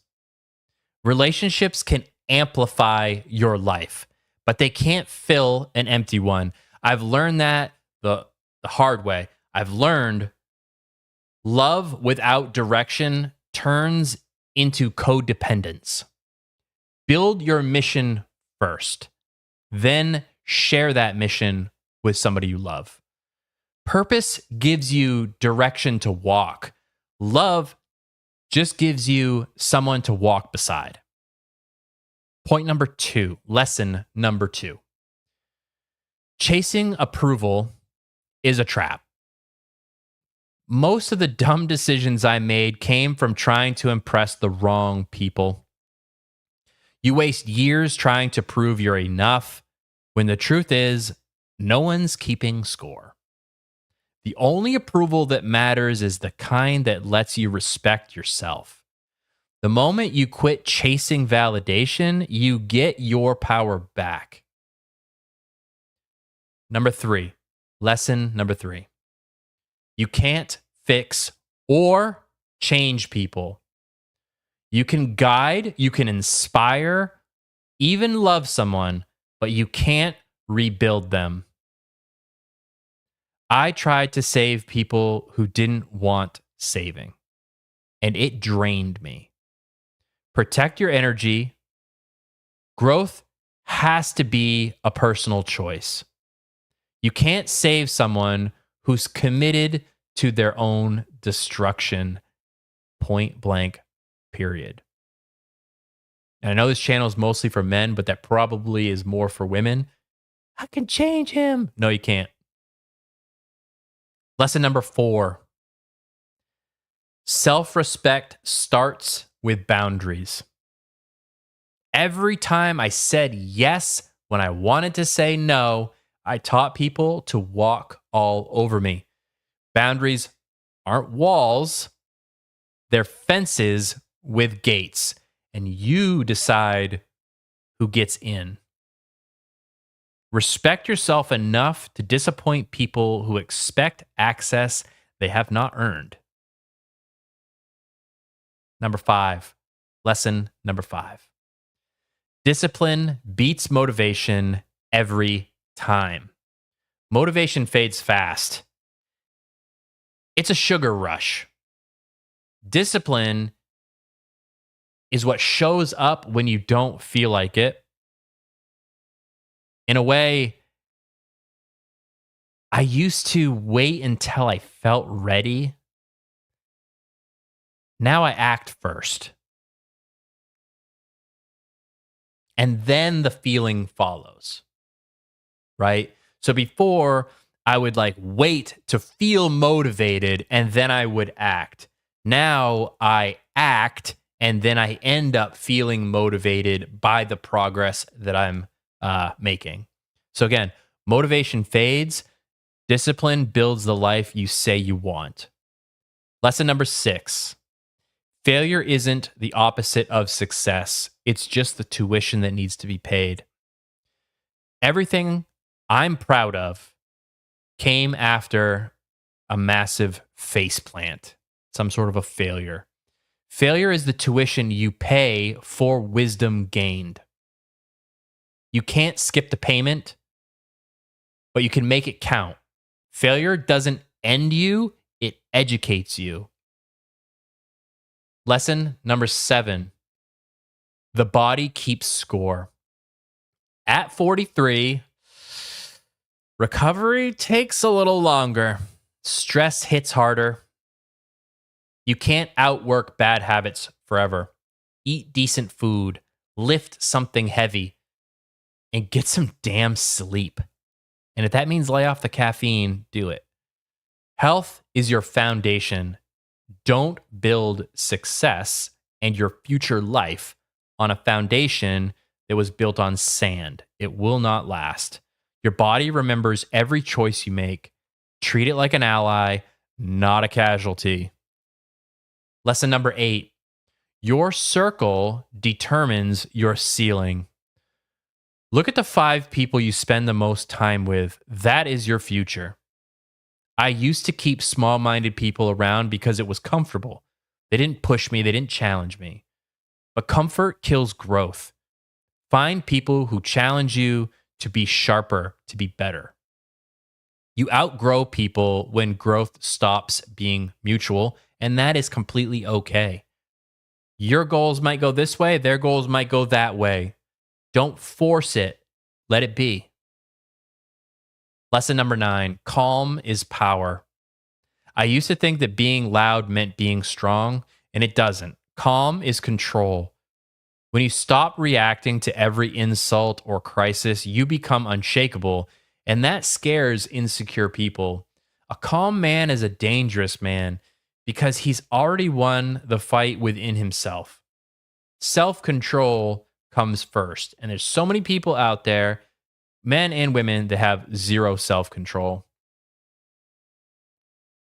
Relationships can amplify your life, but they can't fill an empty one. I've learned that the hard way. I've learned love without direction turns into codependence. Build your mission first, then share that mission with somebody you love. Purpose gives you direction to walk. Love just gives you someone to walk beside. Point number 2, lesson number 2. Chasing approval is a trap. Most of the dumb decisions I made came from trying to impress the wrong people. You waste years trying to prove you're enough when the truth is no one's keeping score. The only approval that matters is the kind that lets you respect yourself. The moment you quit chasing validation, you get your power back. Number 3, lesson number 3. You can't fix or change people. You can guide, you can inspire, even love someone, but you can't rebuild them. I tried to save people who didn't want saving, and it drained me. Protect your energy. Growth has to be a personal choice. You can't save someone who's committed to their own destruction, point blank, period. And I know this channel is mostly for men, but that probably is more for women. I can change him. No, you can't. Lesson number 4. Self-respect starts with boundaries. Every time I said yes when I wanted to say no, I taught people to walk all over me. Boundaries aren't walls, they're fences with gates, and you decide who gets in. Respect yourself enough to disappoint people who expect access they have not earned. Number 5, lesson number 5. Discipline beats motivation every time. Motivation fades fast. It's a sugar rush. Discipline is what shows up when you don't feel like it. In a way, I used to wait until I felt ready. Now I act first. And then the feeling follows, right? So before, I would wait to feel motivated and then I would act. Now I act and then I end up feeling motivated by the progress that I'm making. So again, motivation fades. Discipline builds the life you say you want. Lesson number 6. Failure isn't the opposite of success. It's just the tuition that needs to be paid. Everything I'm proud of came after a massive faceplant, some sort of a failure. Failure is the tuition you pay for wisdom gained. You can't skip the payment, but you can make it count. Failure doesn't end you, it educates you. Lesson number 7. The body keeps score. At 43, recovery takes a little longer. Stress hits harder. You can't outwork bad habits forever. Eat decent food, lift something heavy, and get some damn sleep. And if that means lay off the caffeine, do it. Health is your foundation. Don't build success and your future life on a foundation that was built on sand. It will not last. Your body remembers every choice you make. Treat it like an ally, not a casualty. Lesson number 8. Your circle determines your ceiling. Look at the 5 people you spend the most time with. That is your future. I used to keep small-minded people around because it was comfortable. They didn't push me, they didn't challenge me. But comfort kills growth. Find people who challenge you to be sharper, to be better. You outgrow people when growth stops being mutual, and that is completely okay. Your goals might go this way, their goals might go that way. Don't force it. Let it be. Lesson number 9, calm is power. I used to think that being loud meant being strong, and it doesn't. Calm is control. When you stop reacting to every insult or crisis, you become unshakable, and that scares insecure people. A calm man is a dangerous man because he's already won the fight within himself. Self-control comes first, and there's so many people out there, men and women, that have zero self-control.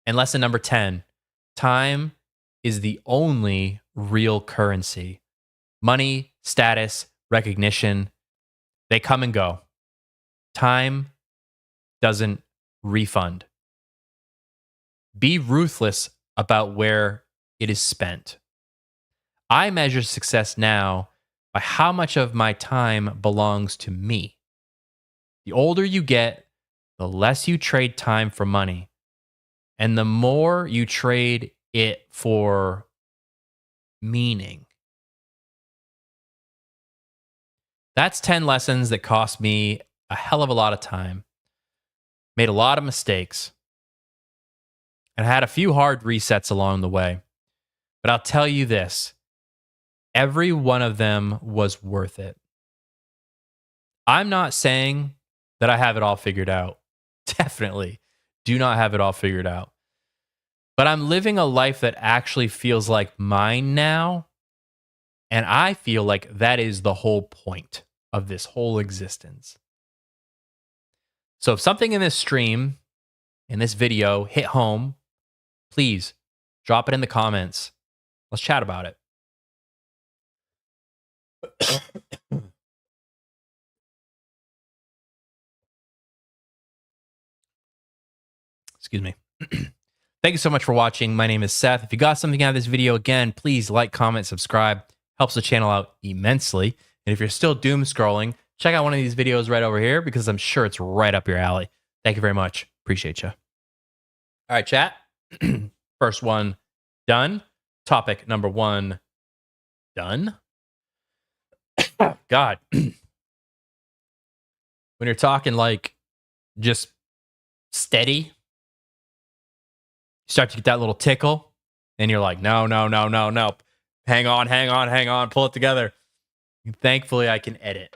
And lesson number 10, time is the only real currency. Money, status, recognition, they come and go. Time doesn't refund. Be ruthless about where it is spent. I measure success now by how much of my time belongs to me. The older you get, the less you trade time for money, and the more you trade it for meaning. That's 10 lessons that cost me a hell of a lot of time, made a lot of mistakes, and I had a few hard resets along the way. But I'll tell you this, every one of them was worth it. I'm not saying that I have it all figured out. Definitely do not have it all figured out. But I'm living a life that actually feels like mine now. And I feel like that is the whole point of this whole existence. So if something in this stream, in this video, hit home, please drop it in the comments. Let's chat about it. Excuse me. Thank you so much for watching. My name is Seth. If you got something out of this video, again, please like, comment, subscribe. Helps the channel out immensely. And if you're still doom scrolling, check out one of these videos right over here because I'm sure it's right up your alley. Thank you very much. Appreciate you. All right, chat. First one done. Topic number 1 done. God. When you're talking like just steady, you start to get that little tickle and you're like, no. Hang on. Pull it together. And thankfully, I can edit.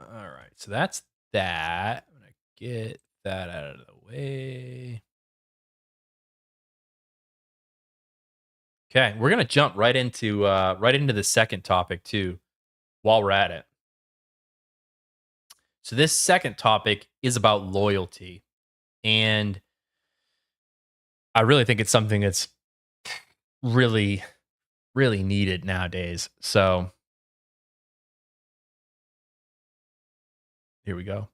All right, so that's that. I'm going to get that out of the way. Okay, we're going to jump right into the second topic too while we're at it. So this second topic is about loyalty. And I really think it's something that's really, really needed nowadays. So here we go.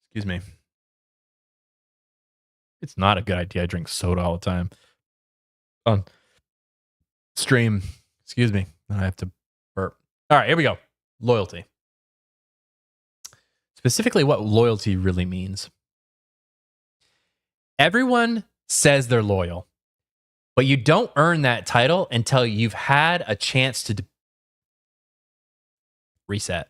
Excuse me. It's not a good idea. I drink soda all the time on stream. Excuse me. I have to burp. All right, here we go. Loyalty. Specifically, what loyalty really means. Everyone says they're loyal, but you don't earn that title until you've had a chance to reset.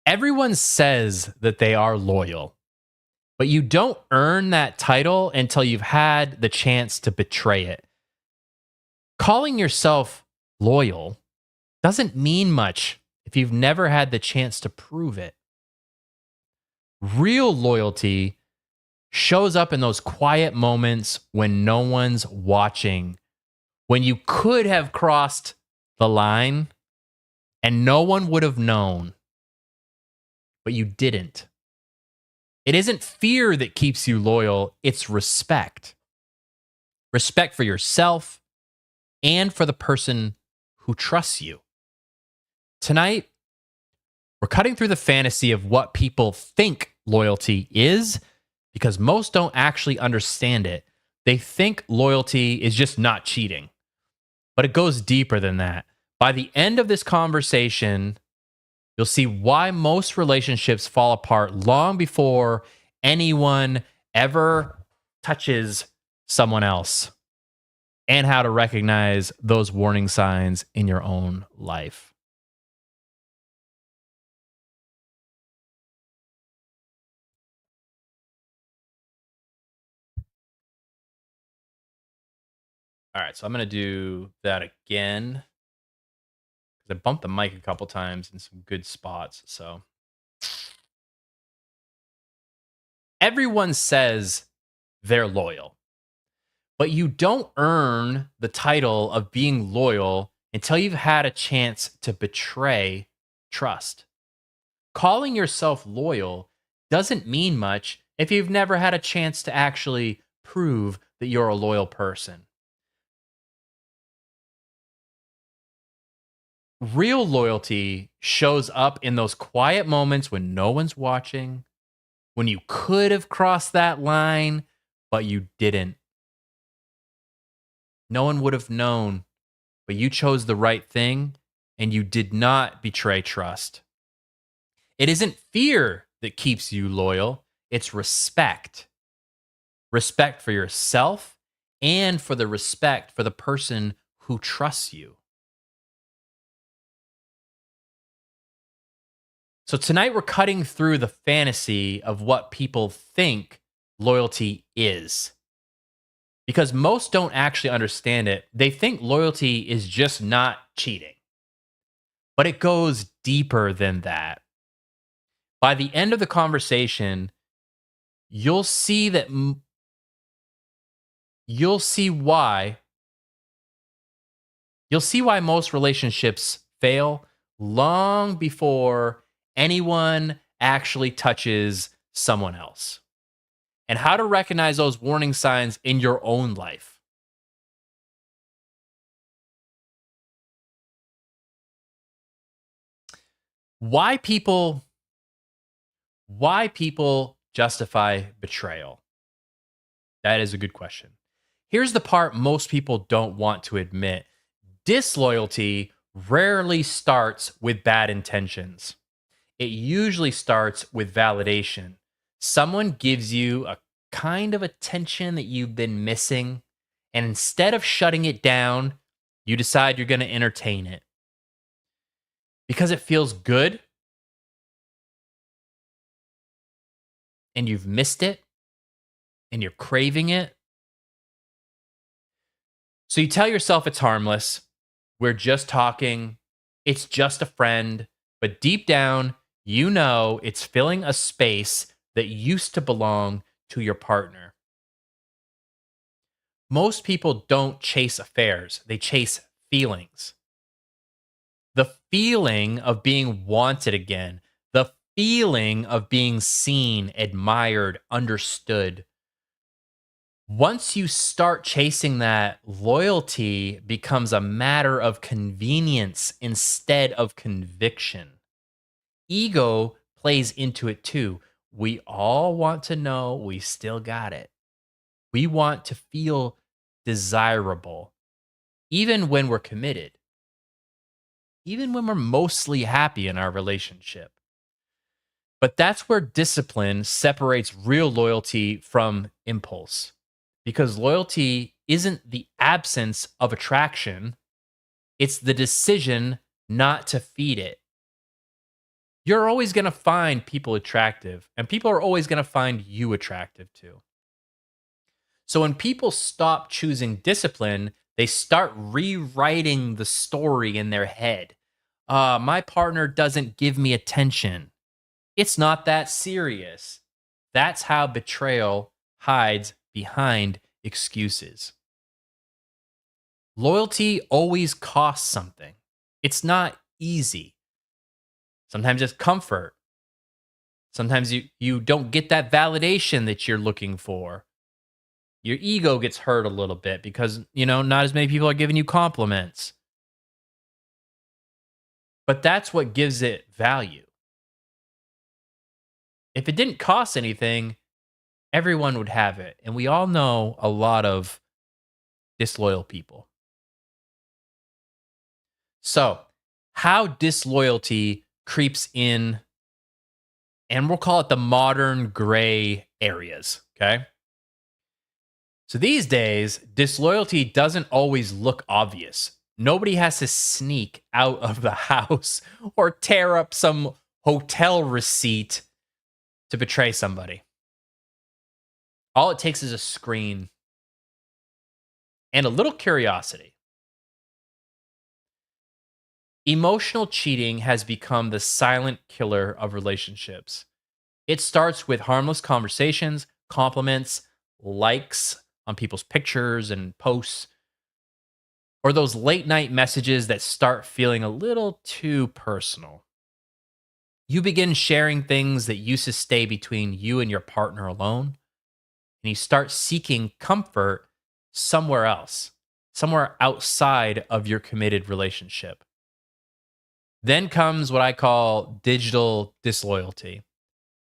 Everyone says that they are loyal, but you don't earn that title until you've had the chance to betray it. Calling yourself loyal doesn't mean much if you've never had the chance to prove it. Real loyalty shows up in those quiet moments when no one's watching, when you could have crossed the line and no one would have known, but you didn't. It isn't fear that keeps you loyal, it's respect. Respect for yourself and for the person who trusts you. Tonight, we're cutting through the fantasy of what people think loyalty is because most don't actually understand it. They think loyalty is just not cheating. But it goes deeper than that. By the end of this conversation, you'll see why most relationships fall apart long before anyone ever touches someone else, and how to recognize those warning signs in your own life. All right, so I'm going to do that again because I bumped the mic a couple times in some good spots. So everyone says they're loyal, but you don't earn the title of being loyal until you've had a chance to betray trust. Calling yourself loyal doesn't mean much if you've never had a chance to actually prove that you're a loyal person. Real loyalty shows up in those quiet moments when no one's watching, when you could have crossed that line, but you didn't. No one would have known, but you chose the right thing and you did not betray trust. It isn't fear that keeps you loyal, it's respect. Respect for yourself and for the respect for the person who trusts you. So tonight we're cutting through the fantasy of what people think loyalty is. Because most don't actually understand it. They think loyalty is just not cheating. But it goes deeper than that. By the end of the conversation, you'll see that you'll see why most relationships fail long before anyone actually touches someone else, and how to recognize those warning signs in your own life. Why people justify betrayal? That is a good question. Here's the part most people don't want to admit. Disloyalty rarely starts with bad intentions. It usually starts with validation. Someone gives you a kind of attention that you've been missing, and instead of shutting it down, you decide you're going to entertain it. Because it feels good, and you've missed it, and you're craving it. So you tell yourself it's harmless. We're just talking. It's just a friend. But deep down, you know it's filling a space that used to belong to your partner. Most people don't chase affairs, they chase feelings. The feeling of being wanted again, the feeling of being seen, admired, understood. Once you start chasing that, loyalty becomes a matter of convenience instead of conviction. Ego plays into it too. We all want to know we still got it. We want to feel desirable, even when we're committed, even when we're mostly happy in our relationship. But that's where discipline separates real loyalty from impulse, because loyalty isn't the absence of attraction, it's the decision not to feed it. You're always going to find people attractive, and people are always going to find you attractive too. So when people stop choosing discipline, they start rewriting the story in their head. My partner doesn't give me attention. It's not that serious. That's how betrayal hides behind excuses. Loyalty always costs something. It's not easy. Sometimes it's comfort. Sometimes you don't get that validation that you're looking for. Your ego gets hurt a little bit because, not as many people are giving you compliments. But that's what gives it value. If it didn't cost anything, everyone would have it. And we all know a lot of disloyal people. So, how disloyalty creeps in, and we'll call it the modern gray areas, okay? So these days, disloyalty doesn't always look obvious. Nobody has to sneak out of the house or tear up some hotel receipt to betray somebody. All it takes is a screen and a little curiosity. Emotional cheating has become the silent killer of relationships. It starts with harmless conversations, compliments, likes on people's pictures and posts, or those late night messages that start feeling a little too personal. You begin sharing things that used to stay between you and your partner alone, and you start seeking comfort somewhere else, somewhere outside of your committed relationship. Then comes what I call digital disloyalty: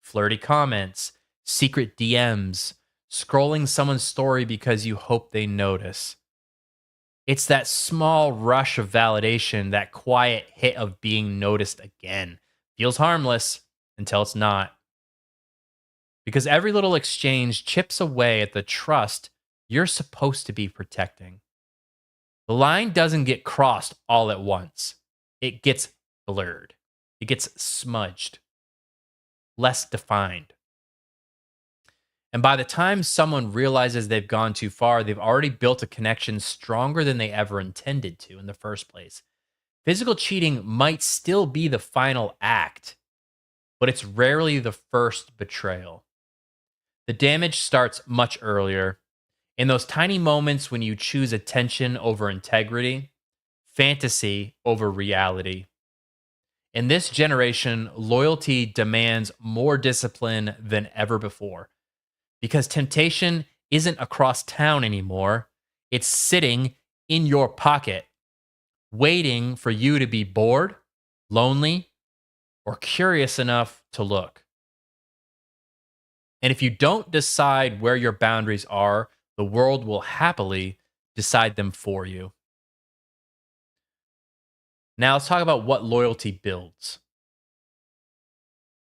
flirty comments, secret DMs, scrolling someone's story because you hope they notice. It's that small rush of validation, that quiet hit of being noticed again. Feels harmless until it's not. Because every little exchange chips away at the trust you're supposed to be protecting. The line doesn't get crossed all at once. It gets blurred. It gets smudged, less defined. And by the time someone realizes they've gone too far, they've already built a connection stronger than they ever intended to in the first place. Physical cheating might still be the final act, but it's rarely the first betrayal. The damage starts much earlier, in those tiny moments when you choose attention over integrity, fantasy over reality. In this generation, loyalty demands more discipline than ever before, because temptation isn't across town anymore. It's sitting in your pocket, waiting for you to be bored, lonely, or curious enough to look. And if you don't decide where your boundaries are, the world will happily decide them for you. Now let's talk about what loyalty builds.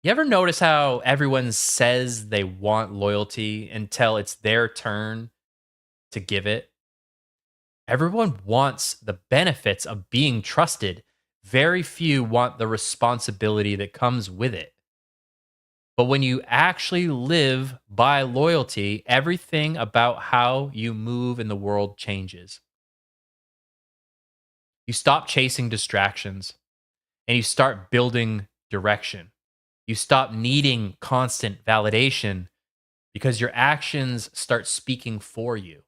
You ever notice how everyone says they want loyalty until it's their turn to give it? Everyone wants the benefits of being trusted. Very few want the responsibility that comes with it. But when you actually live by loyalty, everything about how you move in the world changes. You stop chasing distractions and you start building direction. You stop needing constant validation because your actions start speaking for you.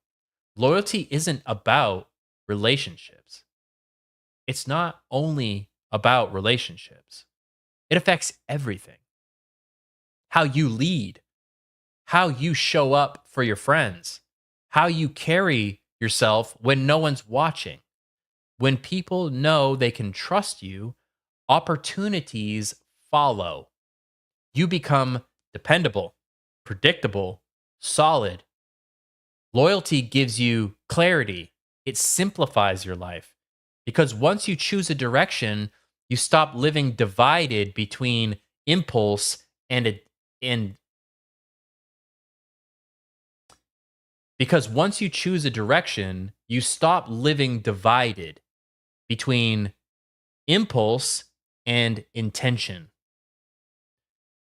Loyalty isn't about relationships. It's not only about relationships. It affects everything. How you lead, how you show up for your friends, how you carry yourself when no one's watching. When people know they can trust you, opportunities follow. You become dependable, predictable, solid. Loyalty gives you clarity. It simplifies your life. Because once you choose a direction, you stop living divided between impulse and because once you choose a direction, you stop living divided between impulse and intention.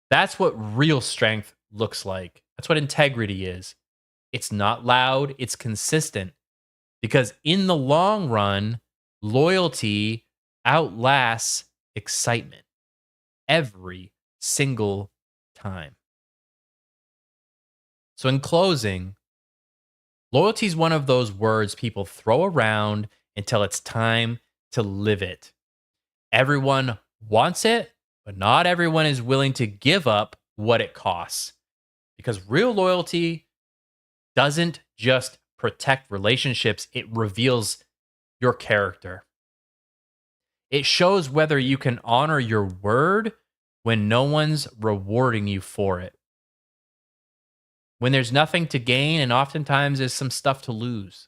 That's what real strength looks like. That's what integrity is. It's not loud, it's consistent. Because in the long run, loyalty outlasts excitement every single time. So, in closing, loyalty is one of those words people throw around until it's time to live it. Everyone wants it, but not everyone is willing to give up what it costs. Because real loyalty doesn't just protect relationships, it reveals your character. It shows whether you can honor your word when no one's rewarding you for it. When there's nothing to gain and oftentimes there's some stuff to lose.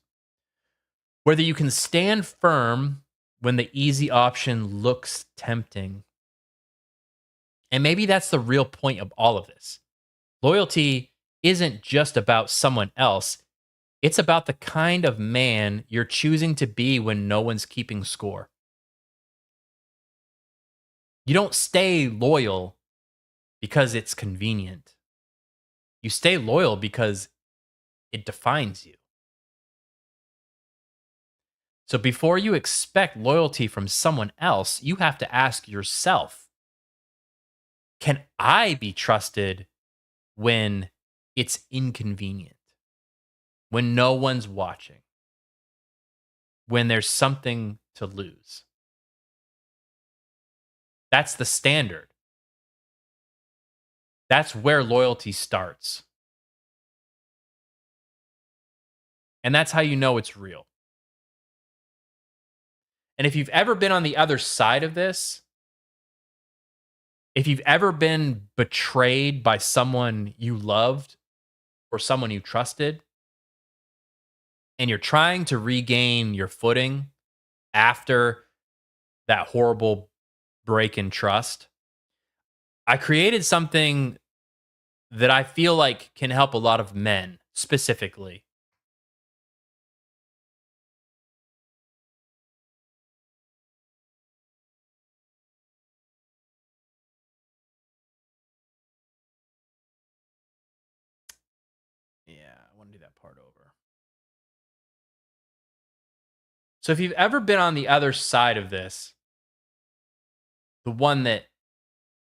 Whether you can stand firm when the easy option looks tempting. And maybe that's the real point of all of this. Loyalty isn't just about someone else. It's about the kind of man you're choosing to be when no one's keeping score. You don't stay loyal because it's convenient. You stay loyal because it defines you. So before you expect loyalty from someone else, you have to ask yourself, can I be trusted when it's inconvenient? When no one's watching? When there's something to lose? That's the standard. That's where loyalty starts. And that's how you know it's real. And if you've ever been on the other side of this, if you've ever been betrayed by someone you loved or someone you trusted, and you're trying to regain your footing after that horrible break in trust, I created something that I feel like can help a lot of men specifically. Yeah, I want to do that part over. So if you've ever been on the other side of this, the one that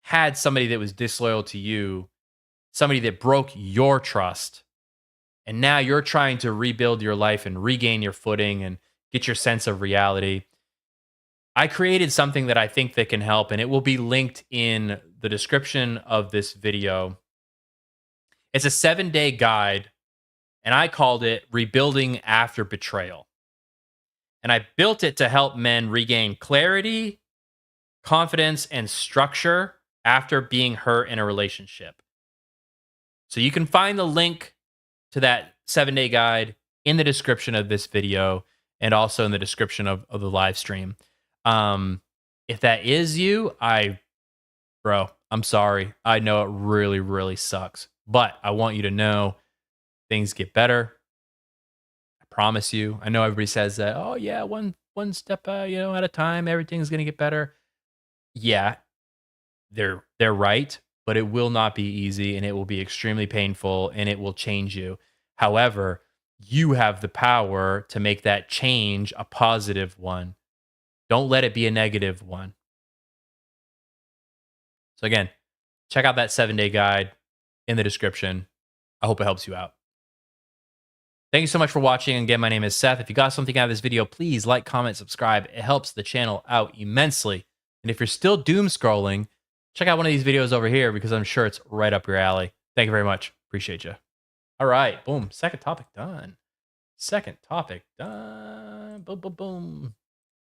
had somebody that was disloyal to you, somebody that broke your trust, and now you're trying to rebuild your life and regain your footing and get your sense of reality, I created something that I think that can help, and it will be linked in the description of this video. It's a 7-day guide, and I called it Rebuilding After Betrayal. And I built it to help men regain clarity, confidence, and structure after being hurt in a relationship. So you can find the link to that 7-day guide in the description of this video and also in the description of the live stream. If that is you, bro, I'm sorry. I know it really, really sucks, but I want you to know things get better. I promise you. I know everybody says that, oh yeah, one step, at a time, everything's going to get better. Yeah, they're right, but it will not be easy, and it will be extremely painful, and it will change you. However, you have the power to make that change a positive one. Don't let it be a negative one. So again, check out that 7-day guide in the description. I hope it helps you out. Thank you so much for watching. Again, my name is Seth. If you got something out of this video, please like, comment, subscribe. It helps the channel out immensely. And if you're still doom scrolling, check out one of these videos over here because I'm sure it's right up your alley. Thank you very much. Appreciate you. All right. Boom. Second topic done. Second topic done. Boom, boom, boom.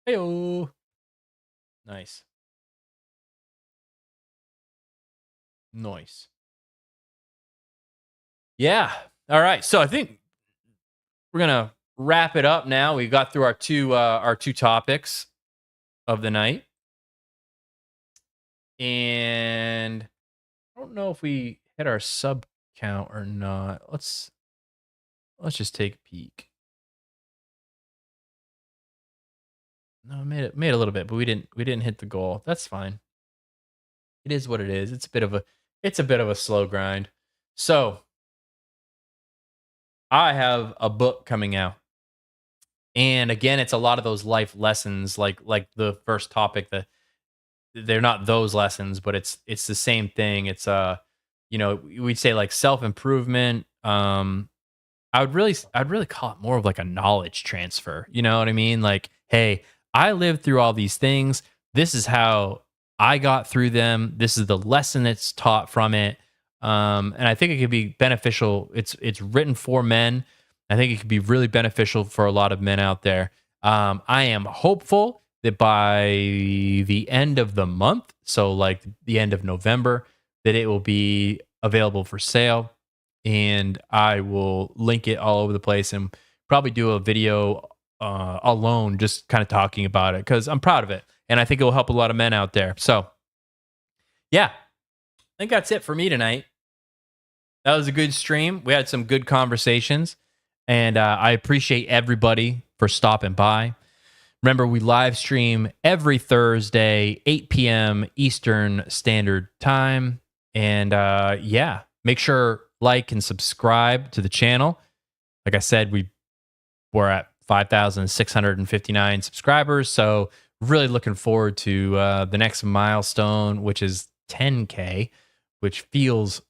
Hey-o. Nice. Nice. Yeah. All right. So I think we're gonna wrap it up now. We got through our two topics of the night, and I don't know if we hit our sub count or not. Let's just take a peek. No, I made it a little bit, but we didn't hit the goal. That's fine. It is what it is. It's a bit of a slow grind. So I have a book coming out. And again, it's a lot of those life lessons, like the first topic. That they're not those lessons, but it's the same thing. It's we'd say like self improvement. I'd really call it more of like a knowledge transfer. You know what I mean? Like, hey, I lived through all these things. This is how I got through them. This is the lesson that's taught from it. And I think it could be beneficial. It's written for men. I think it could be really beneficial for a lot of men out there. I am hopeful that by the end of the month, so like the end of November, that it will be available for sale. And I will link it all over the place and probably do a video alone, just kind of talking about it, because I'm proud of it. And I think it will help a lot of men out there. So, yeah, I think that's it for me tonight. That was a good stream. We had some good conversations. And I appreciate everybody for stopping by. Remember, we live stream every Thursday, 8 p.m. Eastern Standard Time. And yeah, make sure like and subscribe to the channel. Like I said, we're at 5,659 subscribers. So really looking forward to the next milestone, which is 10K, which feels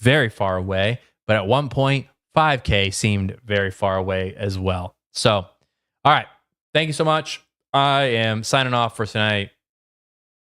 very far away. But at one point, 5K seemed very far away as well. So, all right. Thank you so much. I am signing off for tonight.